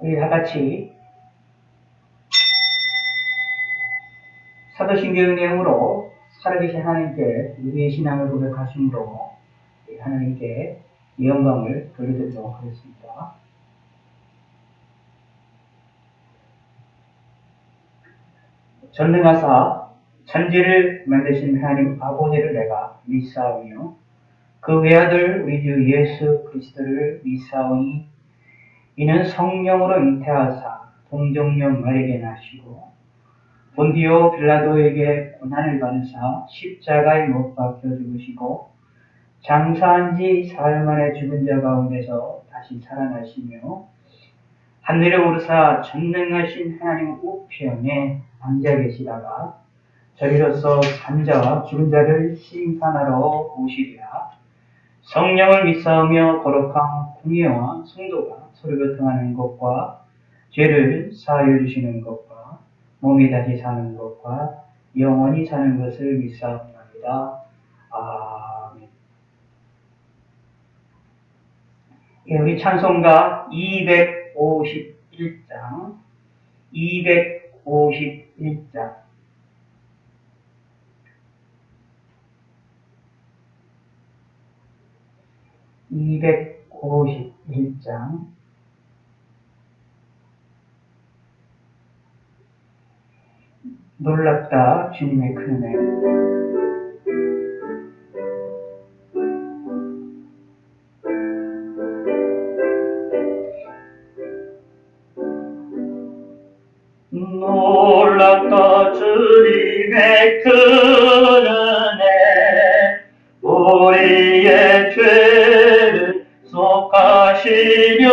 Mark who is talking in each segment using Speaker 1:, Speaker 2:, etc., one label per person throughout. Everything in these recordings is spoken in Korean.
Speaker 1: 우리 다 같이 사도신경 내용으로 살아계신 하나님께 우리의 신앙을 고백하심으로 하나님께 영광을 돌려드리도록 하겠습니다. 전능하사 천지를 만드신 하나님 아버지를 내가 믿사오며 그 외아들 우리 주 예수 그리스도를 믿사오니 이는 성령으로 잉태하사 동정녀 마리아에게 나시고 본디오 빌라도에게 고난을 받으사 십자가에 못 박혀 죽으시고 장사한 지 사흘 만에 죽은 자 가운데서 다시 살아나시며 하늘에 오르사 전능하신 하나님 우편에 앉아 계시다가 저리로서 산자와 죽은 자를 심판하러 오시리라. 성령을 믿사오며 거룩한 공예와 성도가 서로 교통하는 것과 죄를 사하여 주시는 것과 몸이 다시 사는 것과 영원히 사는 것을 믿사옵나이다. 아멘. 예, 우리 찬송가 251장 251장 놀랍다 주님의 큰 은혜. 놀랍다 주님의 큰 은혜 우리의 죄를 속하시려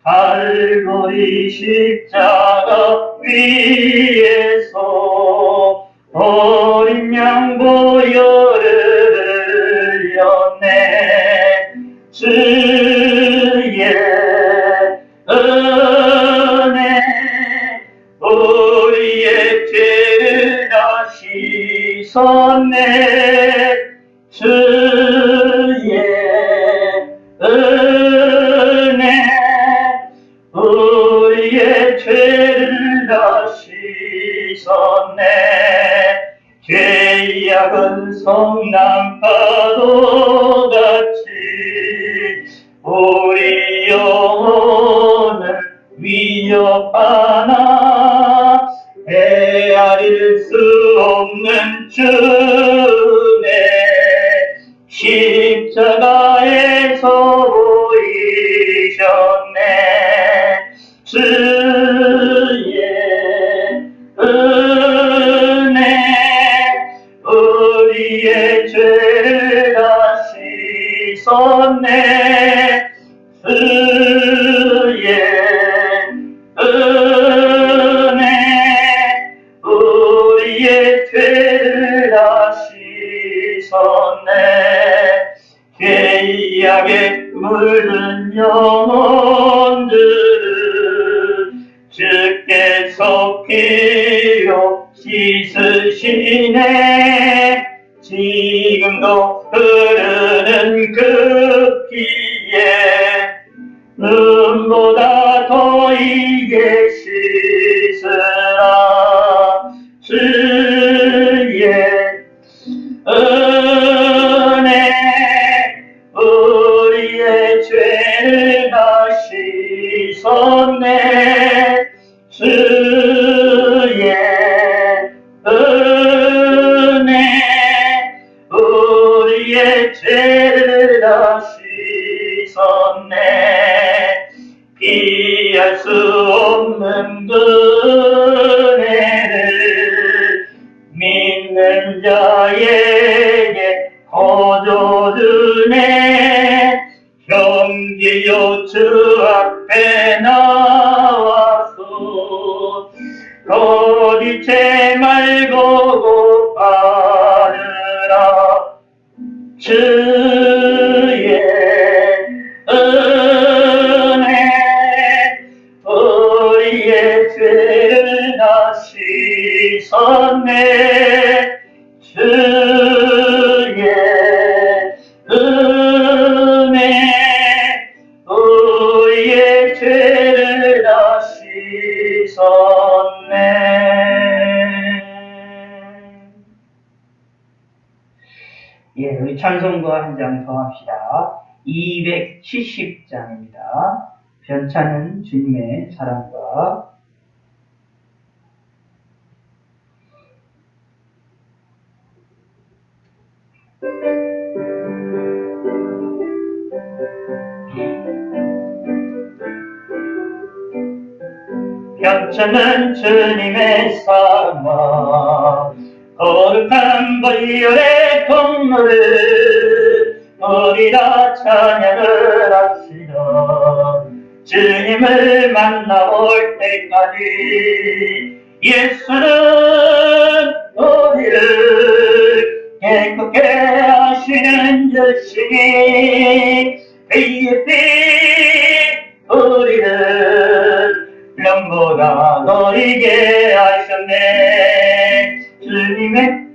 Speaker 1: 갈보리 십자가 위에서 어린 양 보혈을 흘렸네. 주의 은혜 우리의 죄를 다 씻었네. 주의 은혜 우리의 죄를 다 씻었네. 죄악은 성난 파도같이 우리 영혼을 위협하나 헤아릴 수 없는 주의 십자가에서 보이셨네. 주의 은혜 우리의 죄를 다 씻었네. 주의 은혜 우리의 죄를 다 씻었네. 죄악에 물든 영혼들을 주께서 피로 씻으시네. 지금도 흐르는 그 피에 눈보다 더 이게 씻으라. 주의 은혜 우리의 죄를 다 씻었네. 주의 은혜 우리의 죄를 다 씻었네. 피할 수 없는 그 은혜를 믿는 자에게 거저주네. 형제여 주 앞에 나와서 거짓의 말고 바르라. 주의 은혜 우리의 죄를 다 씻었네. 주의 은혜 우리의 죄를 우리 찬송가 한 장 더 합시다. 270장입니다. 변찮은 주님의 사랑과. 변찮은 주님의 사랑과 거룩한 보혈의 통로를 우리 다 찬양을 합시다. 주님을 만나볼 때까지 예수는 우리를 깨끗게 하시는 주시니 그의 피 우리를 영보다 너희게 하셨네. 주님의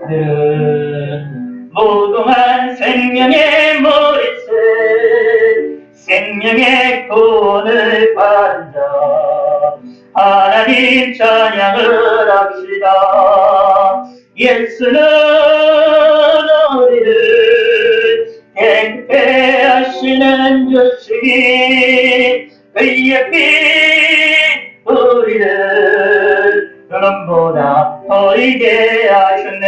Speaker 1: 아들은 무궁한 생명의 머리채 생명의 구원을 받은 자 하나님 찬양을 합시다. 예수는 우리를 깨끗게 하시는 주시니 그의 피 우리를 그런보다 더이게 하셨네.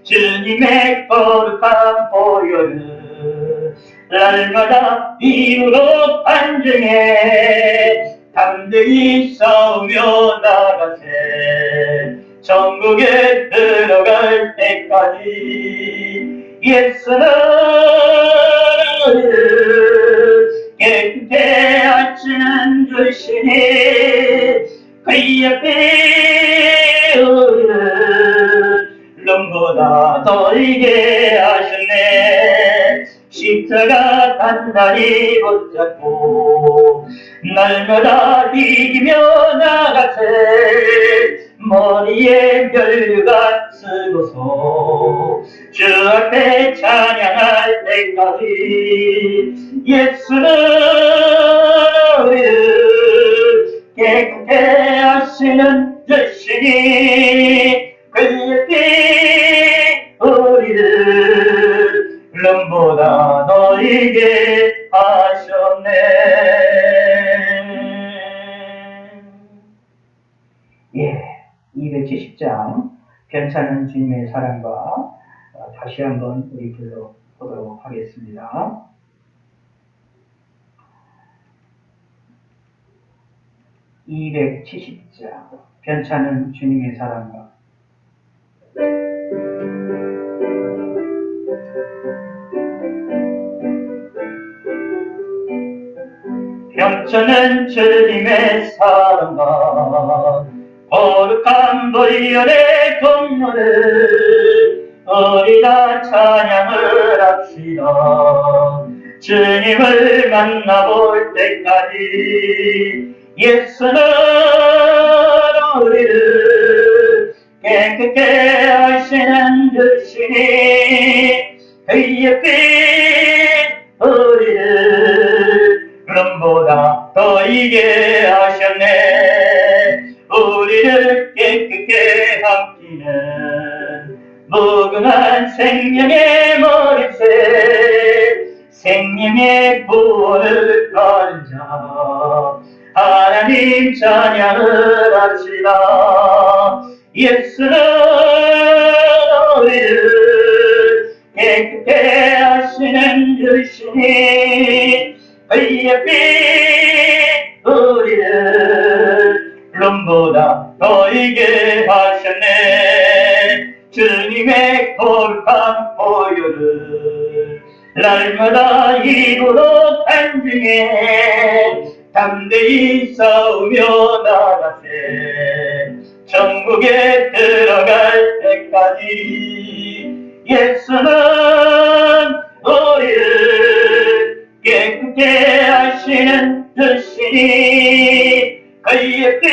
Speaker 1: 주님의 거룩한 보혈을 날마다 이유로 반증해 담대히 싸우며 나가세. 천국에 들어갈 때까지 예수는 우리를 깨끗게 하시는 주시니 그의 피 우리를 눈보다 더이게 하셨네. 십자가 단단히 붙잡고 날마다 이기며 나가세. 머리에 면류관 쓰고서 주 앞에 찬양할 때까지 예수는 우리를 깨끗게 하시는 주시니 그의 피 우리를 눈보다 너희게 하셨네. 예, 270장 변찮은 주님의 사랑과 다시 한번 우리 불러보도록 하겠습니다. (270장) 변찮은 주님의 사랑과. 변찮은 주님의 사랑과 거룩한 보혈의 통로를 우리 다 찬양을 합시다. 주님을 만나볼 때까지 예수는 우리를 깨끗게 하시는 주시니 그의 피 우리를 눈보다 더이게 하셨네. 우리를 깨끗게 함기는 무궁한 생명의 머리채 생명의 구원을 받은 자 하나님 찬양을 합시다. 예수는 우리를 깨끗게 하시는 주시니 그의 피 우리를 눈보다 더이게 하셨네. 주님의 거룩한 보혈을 날마다 입으로 간증해 담대히 싸우며 나가세. 천국에 들어갈 때까지 예수는 우리를 깨끗게 하시는 주시니 그의 피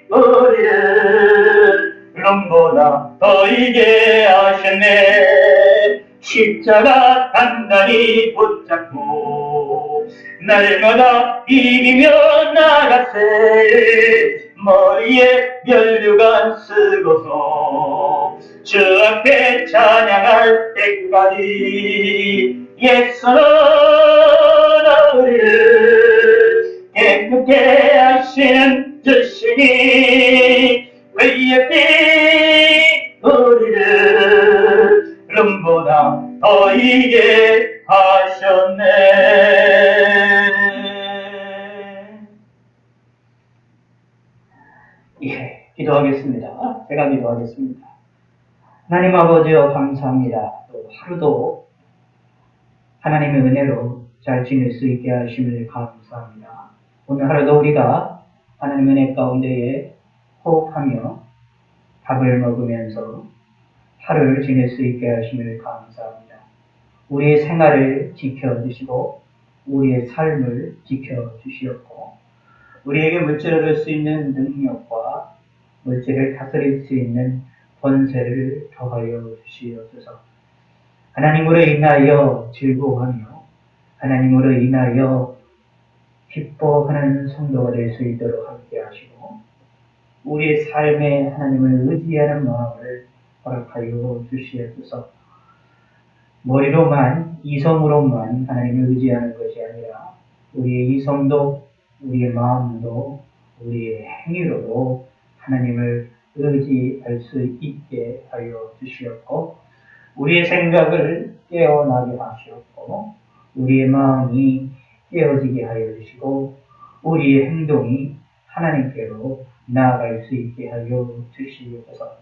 Speaker 1: 우리를 눈보다 더이게 하셨네. 십자가 단단히 붙잡고 날마다 이기며 나가세. 머리에 면류관 쓰고서 주 앞에 찬양할 때까지 예수는 우리를 깨끗게 하시는 주시니 위에 우리를 눈보다 더 이게 하셨네. 예, 기도하겠습니다. 제가 기도하겠습니다. 하나님 아버지여 감사합니다. 또 하루도 하나님의 은혜로 잘 지낼 수 있게 하심을 감사합니다. 오늘 하루도 우리가 하나님의 은혜 가운데에 호흡하며 밥을 먹으면서 하루를 지낼 수 있게 하심을 감사합니다. 우리의 생활을 지켜주시고 우리의 삶을 지켜주시옵고 우리에게 물질을 얻을 수 있는 능력과 물질을 다스릴 수 있는 권세를 더하여 주시옵소서. 하나님으로 인하여 즐거워하며 하나님으로 인하여 기뻐하는 성도가 될 수 있도록 함께 하시고 우리의 삶에 하나님을 의지하는 마음을 허락하여 주시옵소서. 머리로만 이성으로만 하나님을 의지하는 것이 아니라 우리의 이성도 우리의 마음도 우리의 행위로도 하나님을 의지할 수 있게 하여 주시옵고 우리의 생각을 깨어나게 하시옵고 우리의 마음이 깨어지게 하여 주시고 우리의 행동이 하나님께로 나아갈 수 있게 하여 주시옵소서.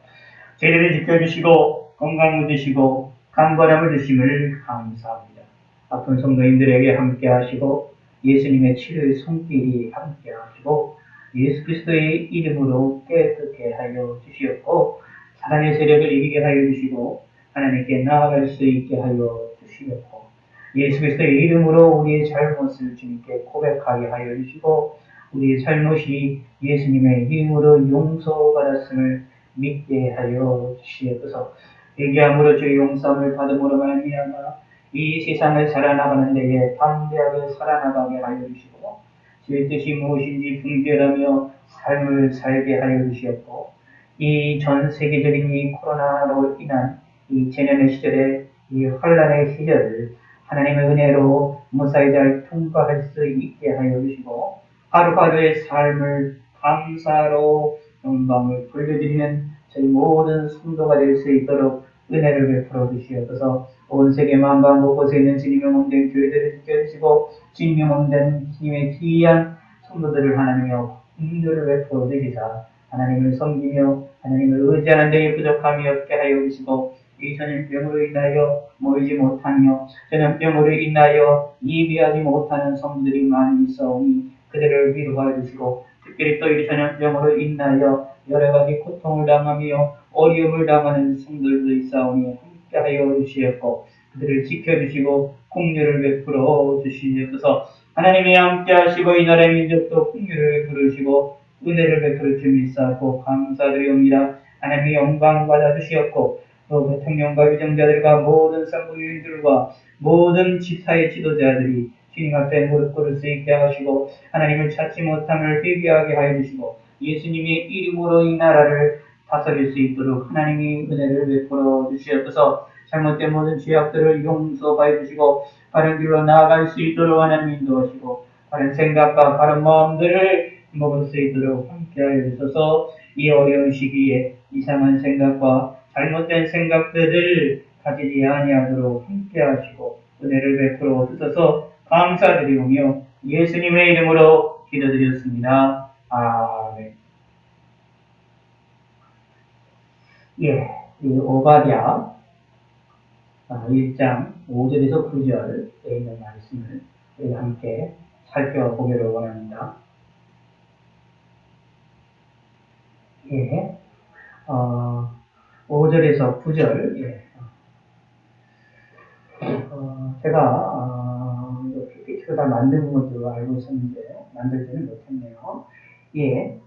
Speaker 1: 저희들을 지켜주시고 건강 얻으시고 간절함을 주심을 감사합니다. 아픈 성도님들에게 함께 하시고 예수님의 치료의 손길이 함께 하시고 예수 그리스도의 이름으로 깨끗게 하여 주시옵고 사단의 세력을 이기게 하여 주시고 하나님께 나아갈 수 있게 하여 주시옵고 예수 그리스도의 이름으로 우리의 잘못을 주님께 고백하게 하여 주시고 우리의 잘못이 예수님의 이름으로 용서받았음을 믿게 하여 주시옵소서. 회개함으로 주의 용서함을 받음으로 말미암아 이 세상을 살아나가는 데에 담대하게 살아나가게 하여 주시고 주의 뜻이 무엇인지 분별하며 삶을 살게 하여 주시옵고 이 전 세계적인 이 코로나로 인한 이 재난의 시절에 이 환란의 시절을 하나님의 은혜로 무사히 잘 통과할 수 있게 하여 주시고 하루하루의 삶을 감사로 영광을 돌려드리는 저희 모든 성도가 될 수 있도록 은혜를 베풀어 주시옵소서. 온 세계 만방 곳곳에 있는 주님의 몸된 교회들을 지켜주시고 주님의 몸된 주님의 귀한 성도들을 하나님이여 긍휼을 베풀어 주시사 하나님을 섬기며 하나님을 의지하는 데에 부족함이 없게 하여 주시고 이 전염병으로 인하여 모이지 못하며 전염병으로 인하여 예비하지 못하는 성도들이 많이 있어오니 그들을 위로하여 주시고 특별히 또 이 전염병으로 인하여 여러 가지 고통을 당하며 어려움을 당하는 성들도 있사오니 함께하여 주시옵고 그들을 지켜주시고 긍휼을 베풀어 주시옵소서. 하나님이 함께하시고 이 나라의 민족도 긍휼을 베풀으시고 은혜를 베풀어 주미사고 감사드리옵니다. 하나님이 영광 받아주시옵고 또 대통령과 위정자들과 모든 상부유인들과 모든 지사의 지도자들이 주님 앞에 무릎 꿇을 수 있게 하시고 하나님을 찾지 못함을 회개하게 하여 주시고 예수님의 이름으로 이 나라를 다스릴 수 있도록 하나님이 은혜를 베풀어 주시옵소서. 잘못된 모든 죄악들을 용서하여 주시고 바른 길로 나아갈 수 있도록 하나님 인도하시고 바른 생각과 바른 마음들을 먹을 수 있도록 함께하여 주셔서 이 어려운 시기에 이상한 생각과 잘못된 생각들을 가지지 아니하도록 함께하시고 은혜를 베풀어 주셔서 감사드리오며 예수님의 이름으로 기도드렸습니다. 아멘. 예, 이 오바댜 1장 5절에서 9절에 있는 말씀을 우리 함께 살펴보기를 원합니다. 예, 5절에서 9절, 예. 제가 PPT를 다 만든 것으로 알고 있었는데 만들지는 못했네요. 예,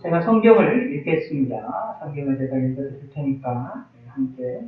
Speaker 1: 제가 성경을 읽겠습니다. 성경을 제가 읽어드릴 테니까 함께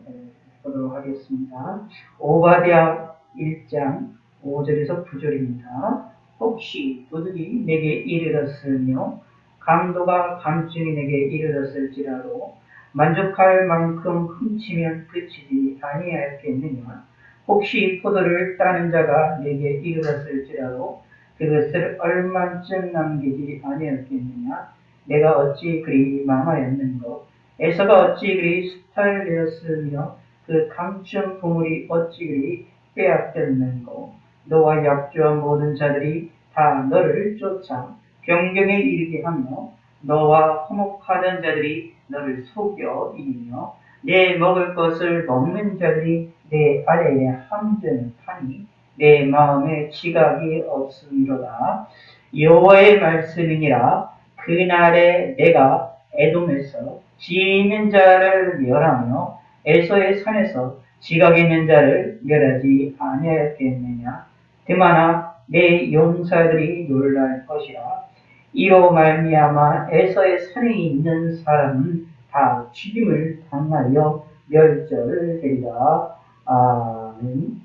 Speaker 1: 보도록 하겠습니다. 오바댜 1장 5절에서 9절입니다. 혹시 도둑이 내게 이르렀으며 강도가 감증이 내게 이르렀을지라도 만족할 만큼 훔치면 그치지 아니하였겠느냐. 혹시 포도를 따는 자가 내게 이르렀을지라도 그것을 얼마쯤 남기지 아니하였겠느냐. 내가 어찌 그리 망하였는고. 에서가 어찌 그리 수탈되었으며 그 감춘 보물이 어찌 그리 빼앗겼는고. 너와 약조한 모든 자들이 다 너를 쫓아 병경에 이르게 하며 너와 화목하던 자들이 너를 속여 이기며 내 먹을 것을 먹는 자들이 내 아래에 함정을 파니 내 마음에 지각이 없음이로다. 여호와의 말씀이니라. 그날에 내가 에돔에서 지혜 있는 자를 멸하며 에서의 산에서 지각 있는 자를 멸하지 아니하였겠느냐. 그마나 내 용사들이 놀랄 것이라. 이로 말미암아 에서의 산에 있는 사람은 다 죽임을 당하여 멸절되리라. 아멘.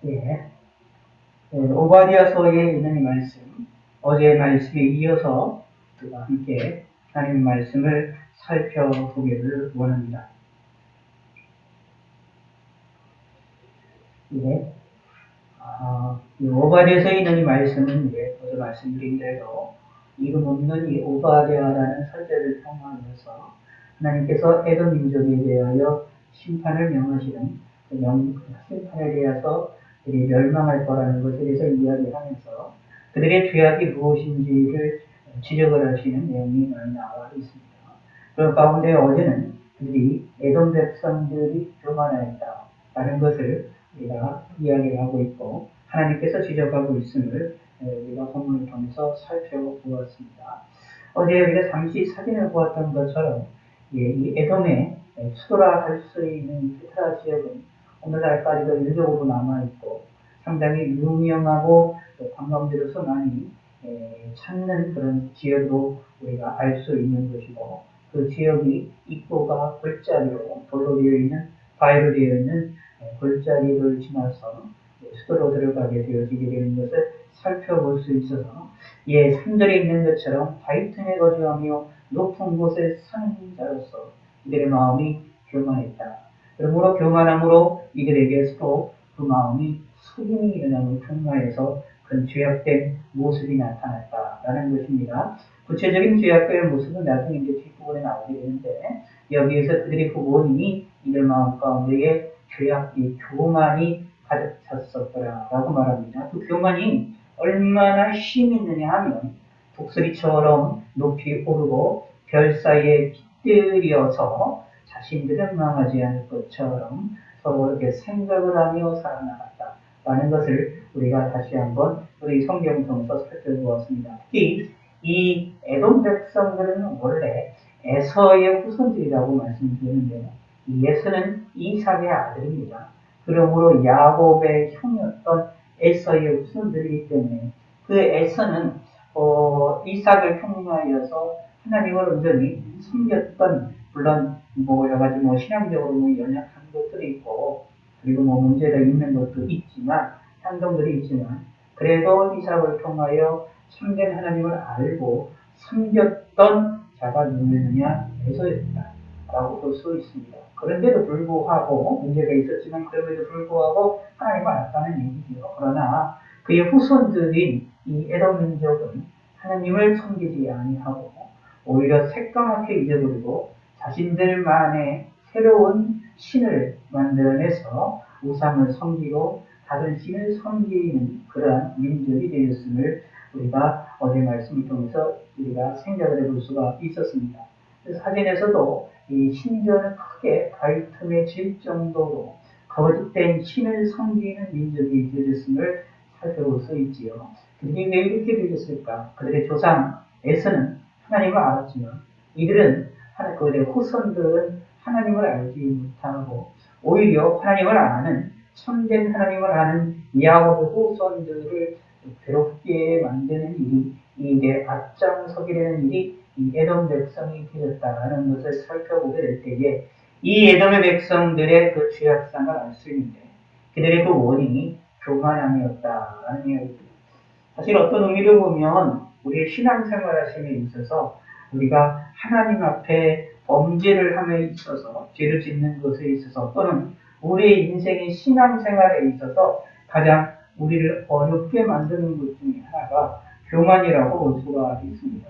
Speaker 1: 예. 오바댜서에 있는 이 말씀, 어제의 말씀에 이어서 우리가 함께 하나님 말씀을 살펴보기를 원합니다. 예. 오바댜서에 있는 이 말씀은 어제 말씀드린 대로 이름 없는 이 오바댜라는 설자를 통하여서 하나님께서 에돔 민족에 대하여 심판을 명하시는 심판에 대해서 그들이 멸망할 거라는 것에 대해서 이야기하면서 그들의 죄악이 무엇인지를 지적을 하시는 내용이 많이 나와 있습니다. 그 가운데 어제는 그들이 에돔 백성들이 교만하였다라는 것을 우리가 이야기를 하고 있고 하나님께서 지적하고 있음을 우리가 본문을 통해서 살펴보았습니다. 어제 우리가 잠시 사진을 보았던 것처럼 이 에돔의 수도라 할 수 있는 페트라 지역은 오늘날까지도 일적으로 남아있고 상당히 유명하고 관광지로서 많이 찾는 그런 지역으로 우리가 알 수 있는 것이고 그 지역이 입구가 골짜기로 돌로 되어 있는 바위로 되어 있는 골짜기를 지나서 수도로 들어가게 되어지게 되는 것을 살펴볼 수 있어서 3절에 있는 것처럼 바위 틈에 거주하며 높은 곳에 사는 자로서 이들의 마음이 교만했다. 그러므로 교만함으로 이들에게서도 그 마음이 속임이 일어남을 통하여서 그 죄악된 모습이 나타났다라는 것입니다. 구체적인 죄악된 모습은 나중에 이제 뒷부분에 나오게 되는데 여기에서 그들의 부모님이 이들 마음 가운데에 죄악이 교만이 가득 찼었더라라고 말합니다. 그 교만이 얼마나 힘이 있느냐 하면 독수리처럼 높이 오르고 별 사이에 깃들여서 자신들은 망하지 않을 것처럼 서로 이렇게 생각을 하며 살아나갔다라는 것을 우리가 다시 한번 우리 성경 통해서 살펴보았습니다. 특히 이 에돔 백성들은 원래 에서의 후손들이라고 말씀드리는데요. 이 에서는 이삭의 아들입니다. 그러므로 야곱의 형이었던 에서의 후손들이기 때문에 그 에서는 이삭을 통하여서 하나님을 온전히 섬겼던 물론 여러 가지 신앙적으로 연약한 것들이 있고 그리고 문제가 있는 것도 있지만 행동들이 있지만 그래도 이삭을 통하여 참된 하나님을 알고 섬겼던 자가 누구느냐 에서였다라고 볼 수 있습니다. 그런데도 불구하고 문제가 있었지만 그럼에도 불구하고 하나님을 알았다는 얘기지요. 그러나 그의 후손들인 이 에돔 민족은 하나님을 섬기지 아니하고 오히려 새까맣게 잊어버리고 자신들만의 새로운 신을 만들어내서 우상을 섬기고 다른 신을 섬기는 그러한 민족이 되었음을 우리가 어제 말씀을 통해서 우리가 생각을 해볼 수가 있었습니다. 사진에서도 이 신전을 크게 바위틈에 질 정도로 거짓된 신을 섬기는 민족이 되었음을 살펴볼 수 있지요. 그들이 왜 이렇게 되었을까? 그들의 조상에서는 하나님을 알았지만 이들은 그들의 후손들은 하나님을 알지 못하고 오히려 하나님을 아는 참된 하나님을 아는 야곱의 후손들을 괴롭게 만드는 일이 이제 앞장서게 되는 일이 이 에돔 백성이 되었다라는 것을 살펴보게 될 때에 이 에돔의 백성들의 그 죄악상을 알 수 있는데 그들의 그 원인이 교만함이었다라는 이야기입니다. 사실 어떤 의미로 보면 우리의 신앙생활 하심에 있어서 우리가 하나님 앞에 범죄를 함에 있어서 죄를 짓는 것에 있어서 또는 우리의 인생의 신앙생활에 있어서 가장 우리를 어렵게 만드는 것 중에 하나가 교만이라고 볼 수가 있습니다.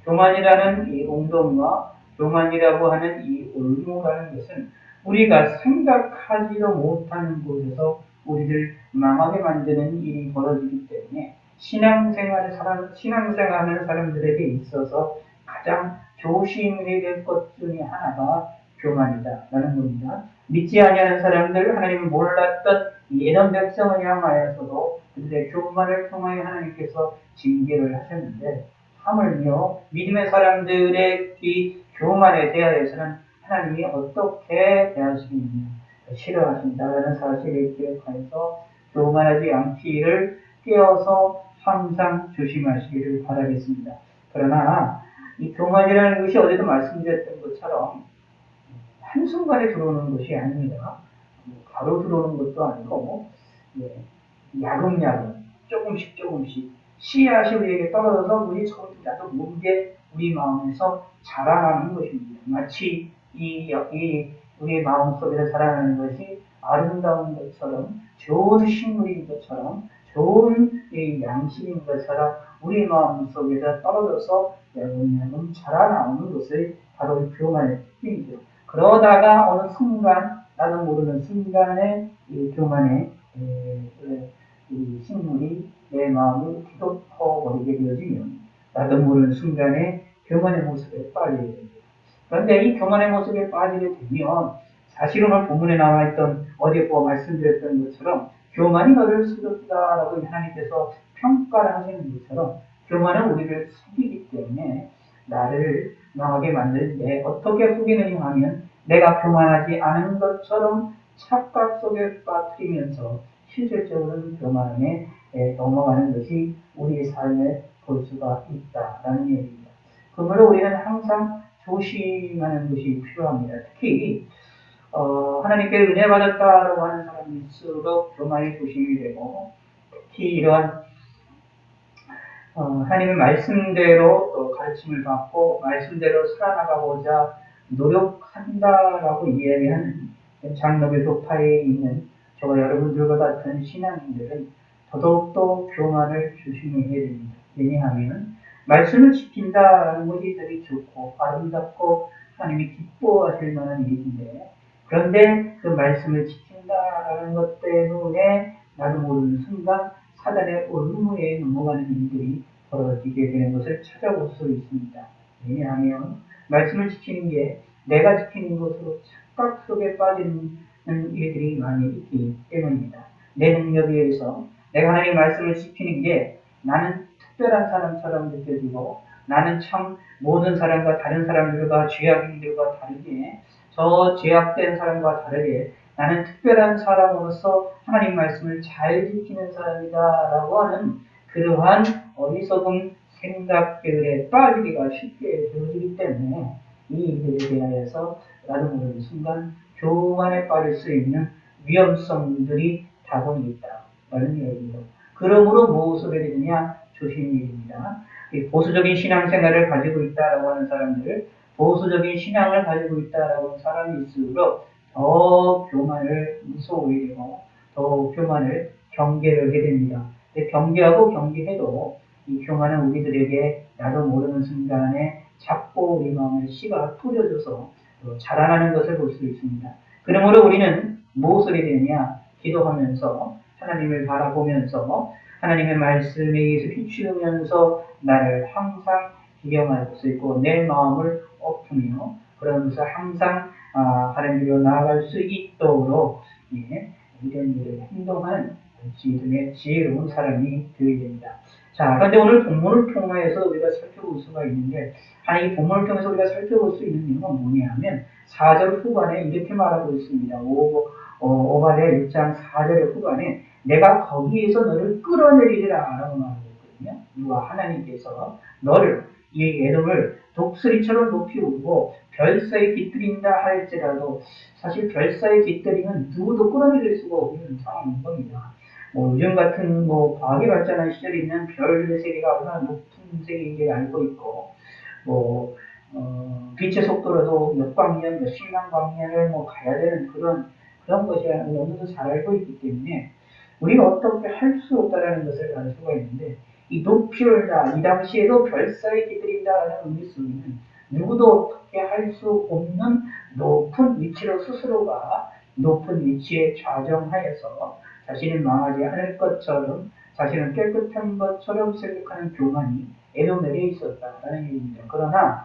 Speaker 1: 교만이라는 이 웅동과 교만이라고 하는 이 올무라는 것은 우리가 생각하지도 못하는 곳에서 우리를 망하게 만드는 일이 벌어지기 때문에 신앙생활하는 사람들에게 있어서 가장 조심해야 될 것 중에 하나가 교만이다라는 겁니다. 믿지 아니하는 사람들, 하나님을 몰랐던 이 에돔 백성을 향하여서도 그들의 교만을 통하여 하나님께서 징계를 하셨는데 하물며 믿음의 사람들의 이 교만에 대하여서는 하나님이 어떻게 대하시느냐 싫어하신다라는 사실을 기억하여서 교만하지 않기를 깨어서 항상 조심하시기를 바라겠습니다. 그러나 이 교만이라는 것이 어제도 말씀드렸던 것처럼 한순간에 들어오는 것이 아닙니다. 바로 들어오는 것도 아니고 야금야금 조금씩 씨앗이 우리에게 떨어져서 우리 나도 모르게 우리 마음에서 자라나는 것입니다. 마치 우리의 마음속에서 자라나는 것이 아름다운 것처럼 좋은 식물인 것처럼 좋은 양식인 것처럼 우리 마음속에서 떨어져서 야금야금 자라나오는 것을 바로 교만의 특징이죠. 그러다가 어느 순간 나도 모르는 순간에 이 교만의 이 식물이 내 마음을 뒤덮어버리게 되어지면 나도 모르는 순간에 교만의 모습에 빠지게 됩니다. 그런데 이 교만의 모습에 빠지게 되면 사실 오늘 본문에 나와 있던 어제 말씀드렸던 것처럼 교만이 너를 속였다라고 하나님께서 평가를 하시는 것처럼 교만은 우리를 속이기 때문에 나를 망하게 만드는데 어떻게 속이느냐 하면 내가 교만하지 않은 것처럼 착각 속에 빠뜨리면서 실질적으로는 교만에 넘어가는 것이 우리의 삶에 볼 수가 있다라는 얘기입니다. 그러므로 우리는 항상 조심하는 것이 필요합니다. 특히 하나님께 은혜 받았다라고 하는 사람일수록 교만이 조심이 되고 특히 이러한 하나님의 말씀대로 가르침을 받고 말씀대로 살아나가고자 노력한다라고 이야기하는 장로교 교파에 있는 저와 여러분들과 같은 신앙인들은 더더욱더 교만을 조심해야 됩니다. 왜냐하면 말씀을 지킨다라는 것이 되게 좋고 아름답고 하나님이 기뻐하실 만한 일인데 그런데 그 말씀을 지킨다라는 것 때문에 나도 모르는 순간 사단의 올무에 넘어가는 일들이 벌어지게 되는 것을 찾아볼 수 있습니다. 왜냐하면 말씀을 지키는 게 내가 지키는 것으로 착각 속에 빠지는 일들이 많이 있기 때문입니다. 내 능력에 의해서 내가 하나님의 말씀을 지키는 게 나는 특별한 사람처럼 느껴지고 나는 참 모든 사람과 다른 사람들과 죄악인들과 다르게 저 죄악된 사람과 다르게 나는 특별한 사람으로서 하나님 말씀을 잘 지키는 사람이다라고 하는 그러한 어리석은 생각들에 빠지기가 쉽게 되어지기 때문에 이 일들에 대하여서 나도 모르는 순간 교만에 빠질 수 있는 위험성들이 다분히 있다라는 이야기입니다. 그러므로 무엇을 해야 되느냐? 조심입니다. 보수적인 신앙생활을 가지고 있다라고 하는 사람들, 보수적인 신앙을 가지고 있다라고 하는 사람일수록 더 교만을 무서워해야 되고 더 교만을 경계를 해야 됩니다. 경계하고 경계해도 이 교만은 우리들에게 나도 모르는 순간에 자꾸 우리 마음에 씨가 뿌려져서 자라나는 것을 볼 수 있습니다. 그러므로 우리는 무엇을 해야 되느냐? 기도하면서 하나님을 바라보면서 하나님의 말씀에 의해서 비추면서 나를 항상 기경할 수 있고 내 마음을 엎으며 그러면서 항상 하나님으로 나아갈 수 있도록 이런 일을 행동하는 믿음의 지혜로운 사람이 되어야 됩니다. 자, 그런데 오늘 본문을 통해서 우리가 살펴볼 수가 있는데, 이 본문을 통해서 우리가 살펴볼 수 있는 내용은 뭐냐 하면, 4절 후반에 이렇게 말하고 있습니다. 오발의 1장 4절 후반에, 내가 거기에서 너를 끌어내리리라 라고 말하고 있거든요. 누가 하나님께서 너를 이 애돔을 독수리처럼 높이 울고 별사에 깃들인다 할지라도 사실 별사에 깃들이면 누구도 끌어내릴 수가 없는 상황인 겁니다. 요즘 같은 과학이 발전한 시절에 있는 별의 세계가 얼마나 높은 세계인지 알고 있고, 빛의 속도로도 몇 광년, 몇십만 광년을 가야 되는 그런 것이라는 걸 어느 정도 잘 알고 있기 때문에 우리가 어떻게 할 수 없다라는 것을 알 수가 있는데, 이 높이 울다, 이 당시에도 별사에 깃들인다라는 의미 속에는 누구도 어떻게 할 수 없는 높은 위치로 스스로가 높은 위치에 좌정하여서 자신은 망하지 않을 것처럼, 자신은 깨끗한 것처럼 생각하는 교만이 에돔에게 있었다라는 얘기입니다. 그러나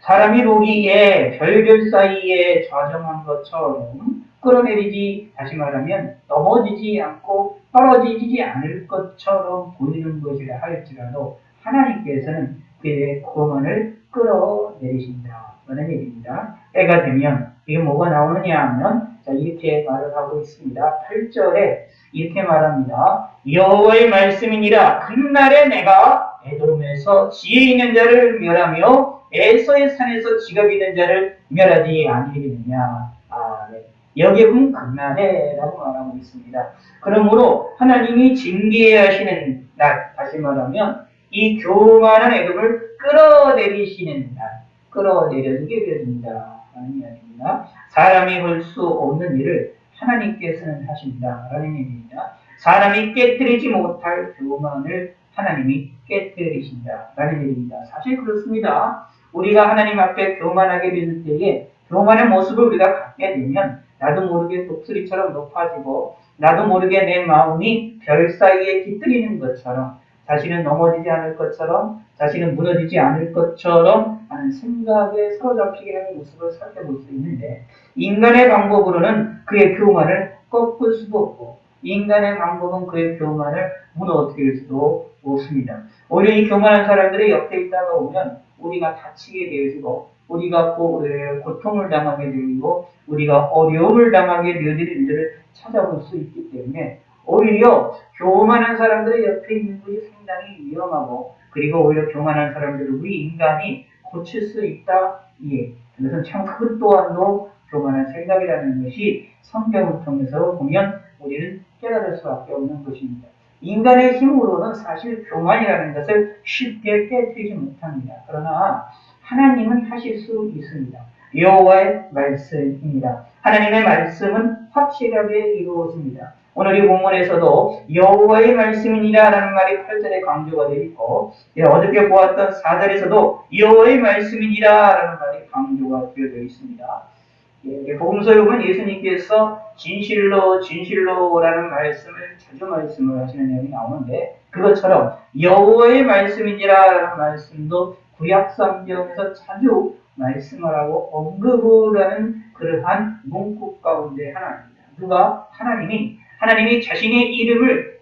Speaker 1: 사람이 보기에 별들 사이에 좌정한 것처럼 끌어내리지, 다시 말하면 넘어지지 않고 떨어지지 않을 것처럼 보이는 것이라 할지라도 하나님께서는 그의 고만을 끌어내리신다 라는 얘기입니다. 때가 되면 이게 뭐가 나오느냐 하면 이렇게 말을 하고 있습니다. 8절에 이렇게 말합니다. 여호와의 말씀이니라. 그날에 내가 에돔에서 지혜 있는 자를 멸하며 에서의 산에서 지각 있는 자를 멸하지 아니하겠느냐. 네. 여기에 보면 그날에 라고 말하고 있습니다. 그러므로 하나님이 징계하시는 날, 다시 말하면 이 교만한 에돔을 끌어내리시는 날, 끌어내려주게 됩니다 라는 이야기입니다. 사람이 할 수 없는 일을 하나님께서는 하신다 라는 얘기입니다. 사람이 깨뜨리지 못할 교만을 하나님이 깨뜨리신다 라는 얘기입니다. 사실 그렇습니다. 우리가 하나님 앞에 교만하게 될 때에 교만의 모습을 우리가 갖게 되면 나도 모르게 독수리처럼 높아지고 나도 모르게 내 마음이 별 사이에 깃들이는 것처럼, 자신은 넘어지지 않을 것처럼, 자신은 무너지지 않을 것처럼 하는 생각에 사로잡히게 하는 모습을 살펴볼 수 있는데, 인간의 방법으로는 그의 교만을 꺾을 수도 없고 인간의 방법은 그의 교만을 무너뜨릴 수도 없습니다. 오히려 이 교만한 사람들이 옆에 있다가 보면 우리가 다치게 되어지고, 우리가 고통을 당하게 되고, 우리가 어려움을 당하게 되어지는 일들을 찾아볼 수 있기 때문에 오히려 교만한 사람들의 옆에 있는 것이 상당히 위험하고, 그리고 오히려 교만한 사람들을 우리 인간이 고칠 수 있다. 예. 그것은 참 그것 또한도 교만한 생각이라는 것이 성경을 통해서 보면 우리는 깨달을 수밖에 없는 것입니다. 인간의 힘으로는 사실 교만이라는 것을 쉽게 깨뜨리지 못합니다. 그러나 하나님은 하실 수 있습니다. 여호와의 말씀입니다. 하나님의 말씀은 확실하게 이루어집니다. 오늘 이 본문에서도 여호와의 말씀이니라 라는 말이 8절에 강조가 되어 있고, 어저께 보았던 4절에서도 여호와의 말씀이니라 라는 말이 강조가 되어 있습니다. 복음서에 보면 예수님께서 진실로 진실로라는 말씀을 자주 말씀을 하시는 내용이 나오는데, 그것처럼 여호와의 말씀이니라 라는 말씀도 구약 성경에서 자주 말씀을 하고 언급을 하는 그러한 문구 가운데 하나입니다. 누가? 하나님이 자신의 이름을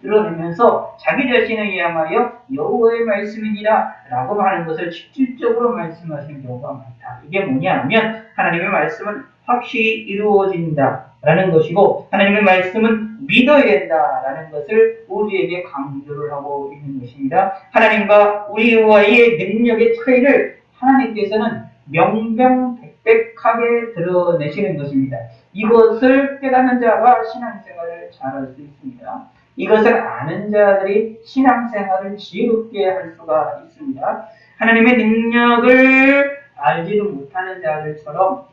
Speaker 1: 드러내면서 자기 자신을 위하여 여호와의 말씀이니라 라고 하는 것을 실질적으로 말씀하시는 경우가 많다. 이게 뭐냐 하면 하나님의 말씀은 확실히 이루어진다 라는 것이고, 하나님의 말씀은 믿어야 된다 라는 것을 우리에게 강조를 하고 있는 것입니다. 하나님과 우리와의 능력의 차이를 하나님께서는 명명백백하게 드러내시는 것입니다. 이것을 깨닫는 자가 신앙생활을 잘할 수 있습니다. 이것을 아는 자들이 신앙생활을 지혜롭게 할 수가 있습니다. 하나님의 능력을 알지도 못하는 자들처럼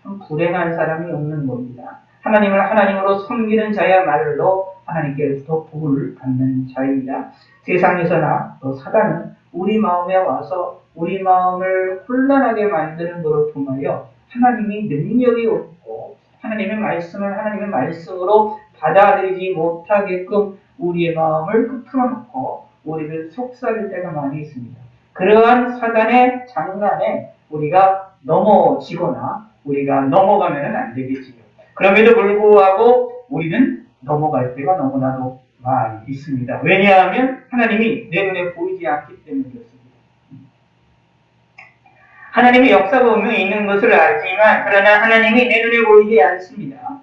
Speaker 1: 참 불행한 사람이 없는 겁니다. 하나님을 하나님으로 섬기는 자야말로 하나님께로부터 복을 받는 자입니다. 세상에서나 또 사단은 우리 마음에 와서 우리 마음을 혼란하게 만드는 것을 통하여 하나님이 능력이 없고 하나님의 말씀을 하나님의 말씀으로 받아들이지 못하게끔 우리의 마음을 풀어놓고 우리를 속삭일 때가 많이 있습니다. 그러한 사단의 장난에 우리가 넘어지거나 우리가 넘어가면 안 되겠지요. 그럼에도 불구하고 우리는 넘어갈 때가 너무나도 많이 있습니다. 왜냐하면 하나님이 내 눈에 보이지 않기 때문에 그렇습니다. 하나님의 역사가 분명히 있는 것을 알지만, 그러나 하나님이 내 눈에 보이지 않습니다.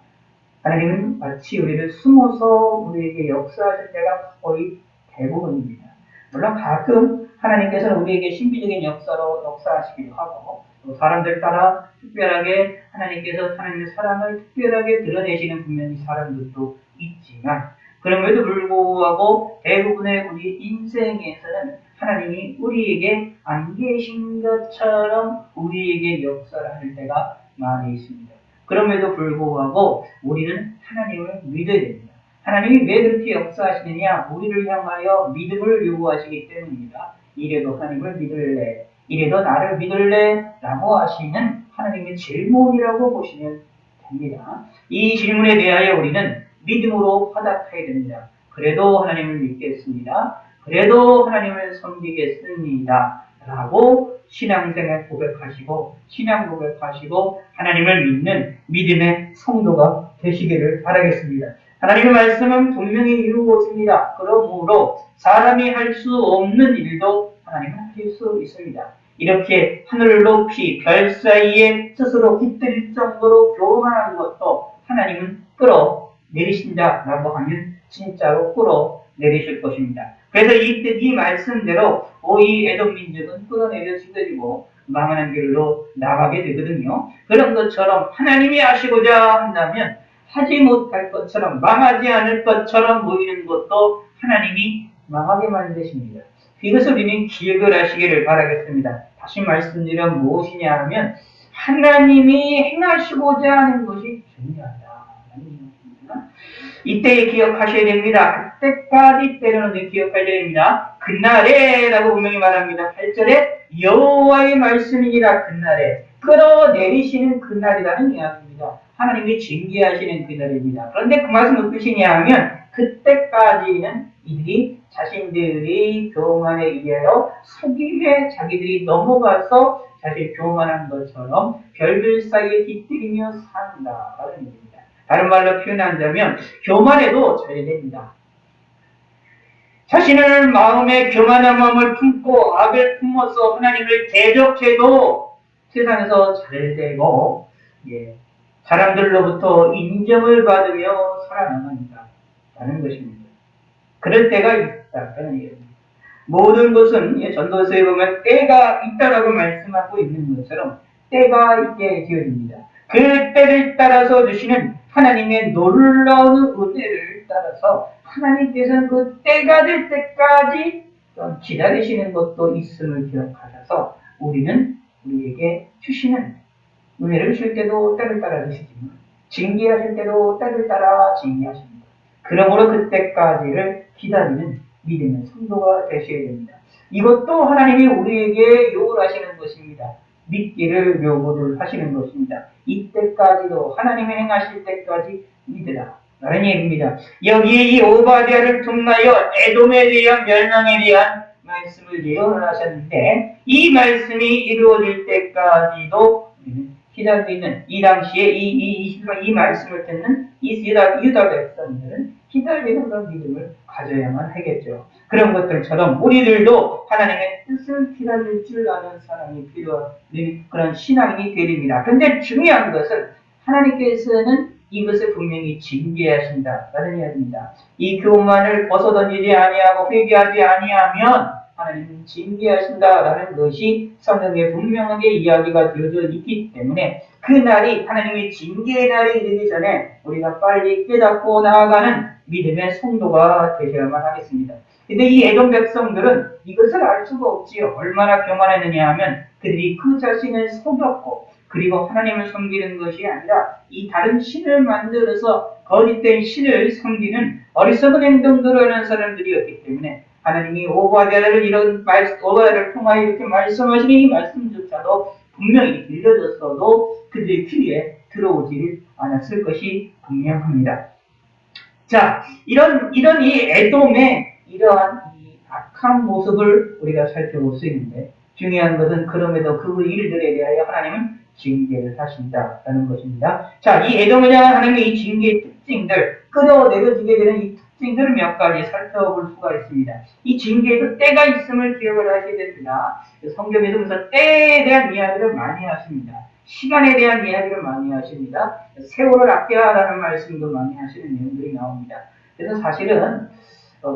Speaker 1: 하나님은 마치 우리를 숨어서 우리에게 역사하실 때가 거의 대부분입니다. 물론 가끔 하나님께서는 우리에게 신비적인 역사로 역사하시기도 하고 또 사람들 따라 특별하게 하나님의 사랑을 특별하게 드러내시는 분명히 사람들도 있지만 그럼에도 불구하고 대부분의 우리 인생에서는 하나님이 우리에게 안 계신 것처럼 우리에게 역사를 할 때가 많이 있습니다. 그럼에도 불구하고 우리는 하나님을 믿어야 됩니다. 하나님이 왜 그렇게 역사하시느냐? 우리를 향하여 믿음을 요구하시기 때문입니다. 이래도 하나님을 믿을래? 이래도 나를 믿을래? 라고 하시는 하나님의 질문이라고 보시면 됩니다. 이 질문에 대하여 우리는 믿음으로 화답해야 됩니다. 그래도 하나님을 믿겠습니다. 그래도 하나님을 섬기겠습니다. 라고 신앙생활 고백하시고 신앙 고백하시고 하나님을 믿는 믿음의 성도가 되시기를 바라겠습니다. 하나님의 말씀은 분명히 이루고 있습니다. 그러므로 사람이 할 수 없는 일도 하나님은 하실 수 있습니다. 이렇게 하늘을 높이 별 사이에 스스로 깃들 정도로 교만한 것도 하나님은 끌어내리신다라고 하면 진짜로 끌어내리실 것입니다. 그래서 이 말씀대로 이 에돔 민족은 끌어내려지고 망하는 길로 나가게 되거든요. 그런 것처럼 하나님이 하시고자 한다면 하지 못할 것처럼 망하지 않을 것처럼 보이는 것도 하나님이 망하게 만드십니다. 이것을 우리는 기억을 하시기를 바라겠습니다. 다시 말씀드리면 무엇이냐 하면 하나님이 행하시고자 하는 것이 중요하다. 이때에 기억하셔야 됩니다. 그때까지 때로는 기억하셔야 됩니다. 그날에 라고 분명히 말합니다. 8절에 여호와의 말씀이니라 그날에 끌어내리시는 그날이라는 이야기입니다. 하나님이 징계하시는 그날입니다. 그런데 그 말씀 무슨 뜻이냐 하면 그때까지는 이들이 자신들이 교만에 의하여 속임에 자기들이 넘어가서 사실 교만한 것처럼 별들 사이에 깃들이며 산다라는 얘기입니다. 다른 말로 표현한다면 교만해도 잘 됩니다. 자신을 마음에 교만한 마음을 품고 악을 품어서 하나님을 대적해도 세상에서 잘 되고 사람들로부터 인정을 받으며 살아나간다 라는 것입니다. 그럴 때가 있다는 얘기입니다. 모든 것은 전도서에 보면 때가 있다라고 말씀하고 있는 것처럼 때가 있게 되어집니다. 그 때를 따라서 주시는 하나님의 놀라운 은혜를 따라서 하나님께서는 그 때가 될 때까지 기다리시는 것도 있음을 기억하셔서 우리는 우리에게 주시는 은혜를 줄 때도 때를 따라 주시지만 징계하실 때도 때를 따라 징계하십니다. 그러므로 그때까지를 기다리는 믿음의 성도가 되셔야 됩니다. 이것도 하나님이 우리에게 요구하시는 것입니다. 믿기를 요구를 하시는 것입니다. 이때까지도 하나님이 행하실 때까지 믿으라 라는 얘기입니다. 여기에 이 오바댜를 통하여 에돔에 대한 멸망에 대한 말씀을 예언을 하셨는데 이 말씀이 이루어질 때까지도 기다리는 이 당시에 이 말씀을 듣는 이 유다 백성들은 기다리는 그런 믿음을 가져야만 하겠죠. 그런 것들처럼 우리들도 하나님의 뜻을 기다릴 줄 아는 사람이 필요한 그런 신앙이 되립니다. 그런데 중요한 것은 하나님께서는 이것을 분명히 징계하신다라는 이야기입니다. 이 교만을 벗어던지지 아니하고 회개하지 아니하면 하나님은 징계하신다라는 것이 성경에 분명하게 이야기가 되어져 있기 때문에 그 날이 하나님의 징계의 날이 이르기 전에 우리가 빨리 깨닫고 나아가는 믿음의 성도가 되셔야만 하겠습니다. 근데 이 에돔 백성들은 이것을 알 수가 없지요. 얼마나 교만했느냐 하면 그들이 그 자신을 속였고 그리고 하나님을 섬기는 것이 아니라 이 다른 신을 만들어서 거짓된 신을 섬기는 어리석은 행동들을 하는 사람들이었기 때문에 하나님이 오바댜를 오바댜를 통하여 이렇게 말씀하시는 이 말씀조차도 분명히 들려졌어도 그들의 귀에 들어오지를 않았을 것이 분명합니다. 자, 이런 이 에돔의 이러한 이 악한 모습을 우리가 살펴볼 수 있는데 중요한 것은 그럼에도 그 일들에 대하여 하나님은 징계를 하신다라는 것입니다. 자, 이 에돔에 대한 하나님의 이 징계의 특징들, 끌어내려지게 되는 이 특징들을 몇 가지 살펴볼 수가 있습니다. 이 징계에도 때가 있음을 기억을 하셔야 됩니다. 성경에서 무슨 때에 대한 이야기를 많이 하십니다. 시간에 대한 이야기를 많이 하십니다. 세월을 아껴라는 말씀도 많이 하시는 내용들이 나옵니다. 그래서 사실은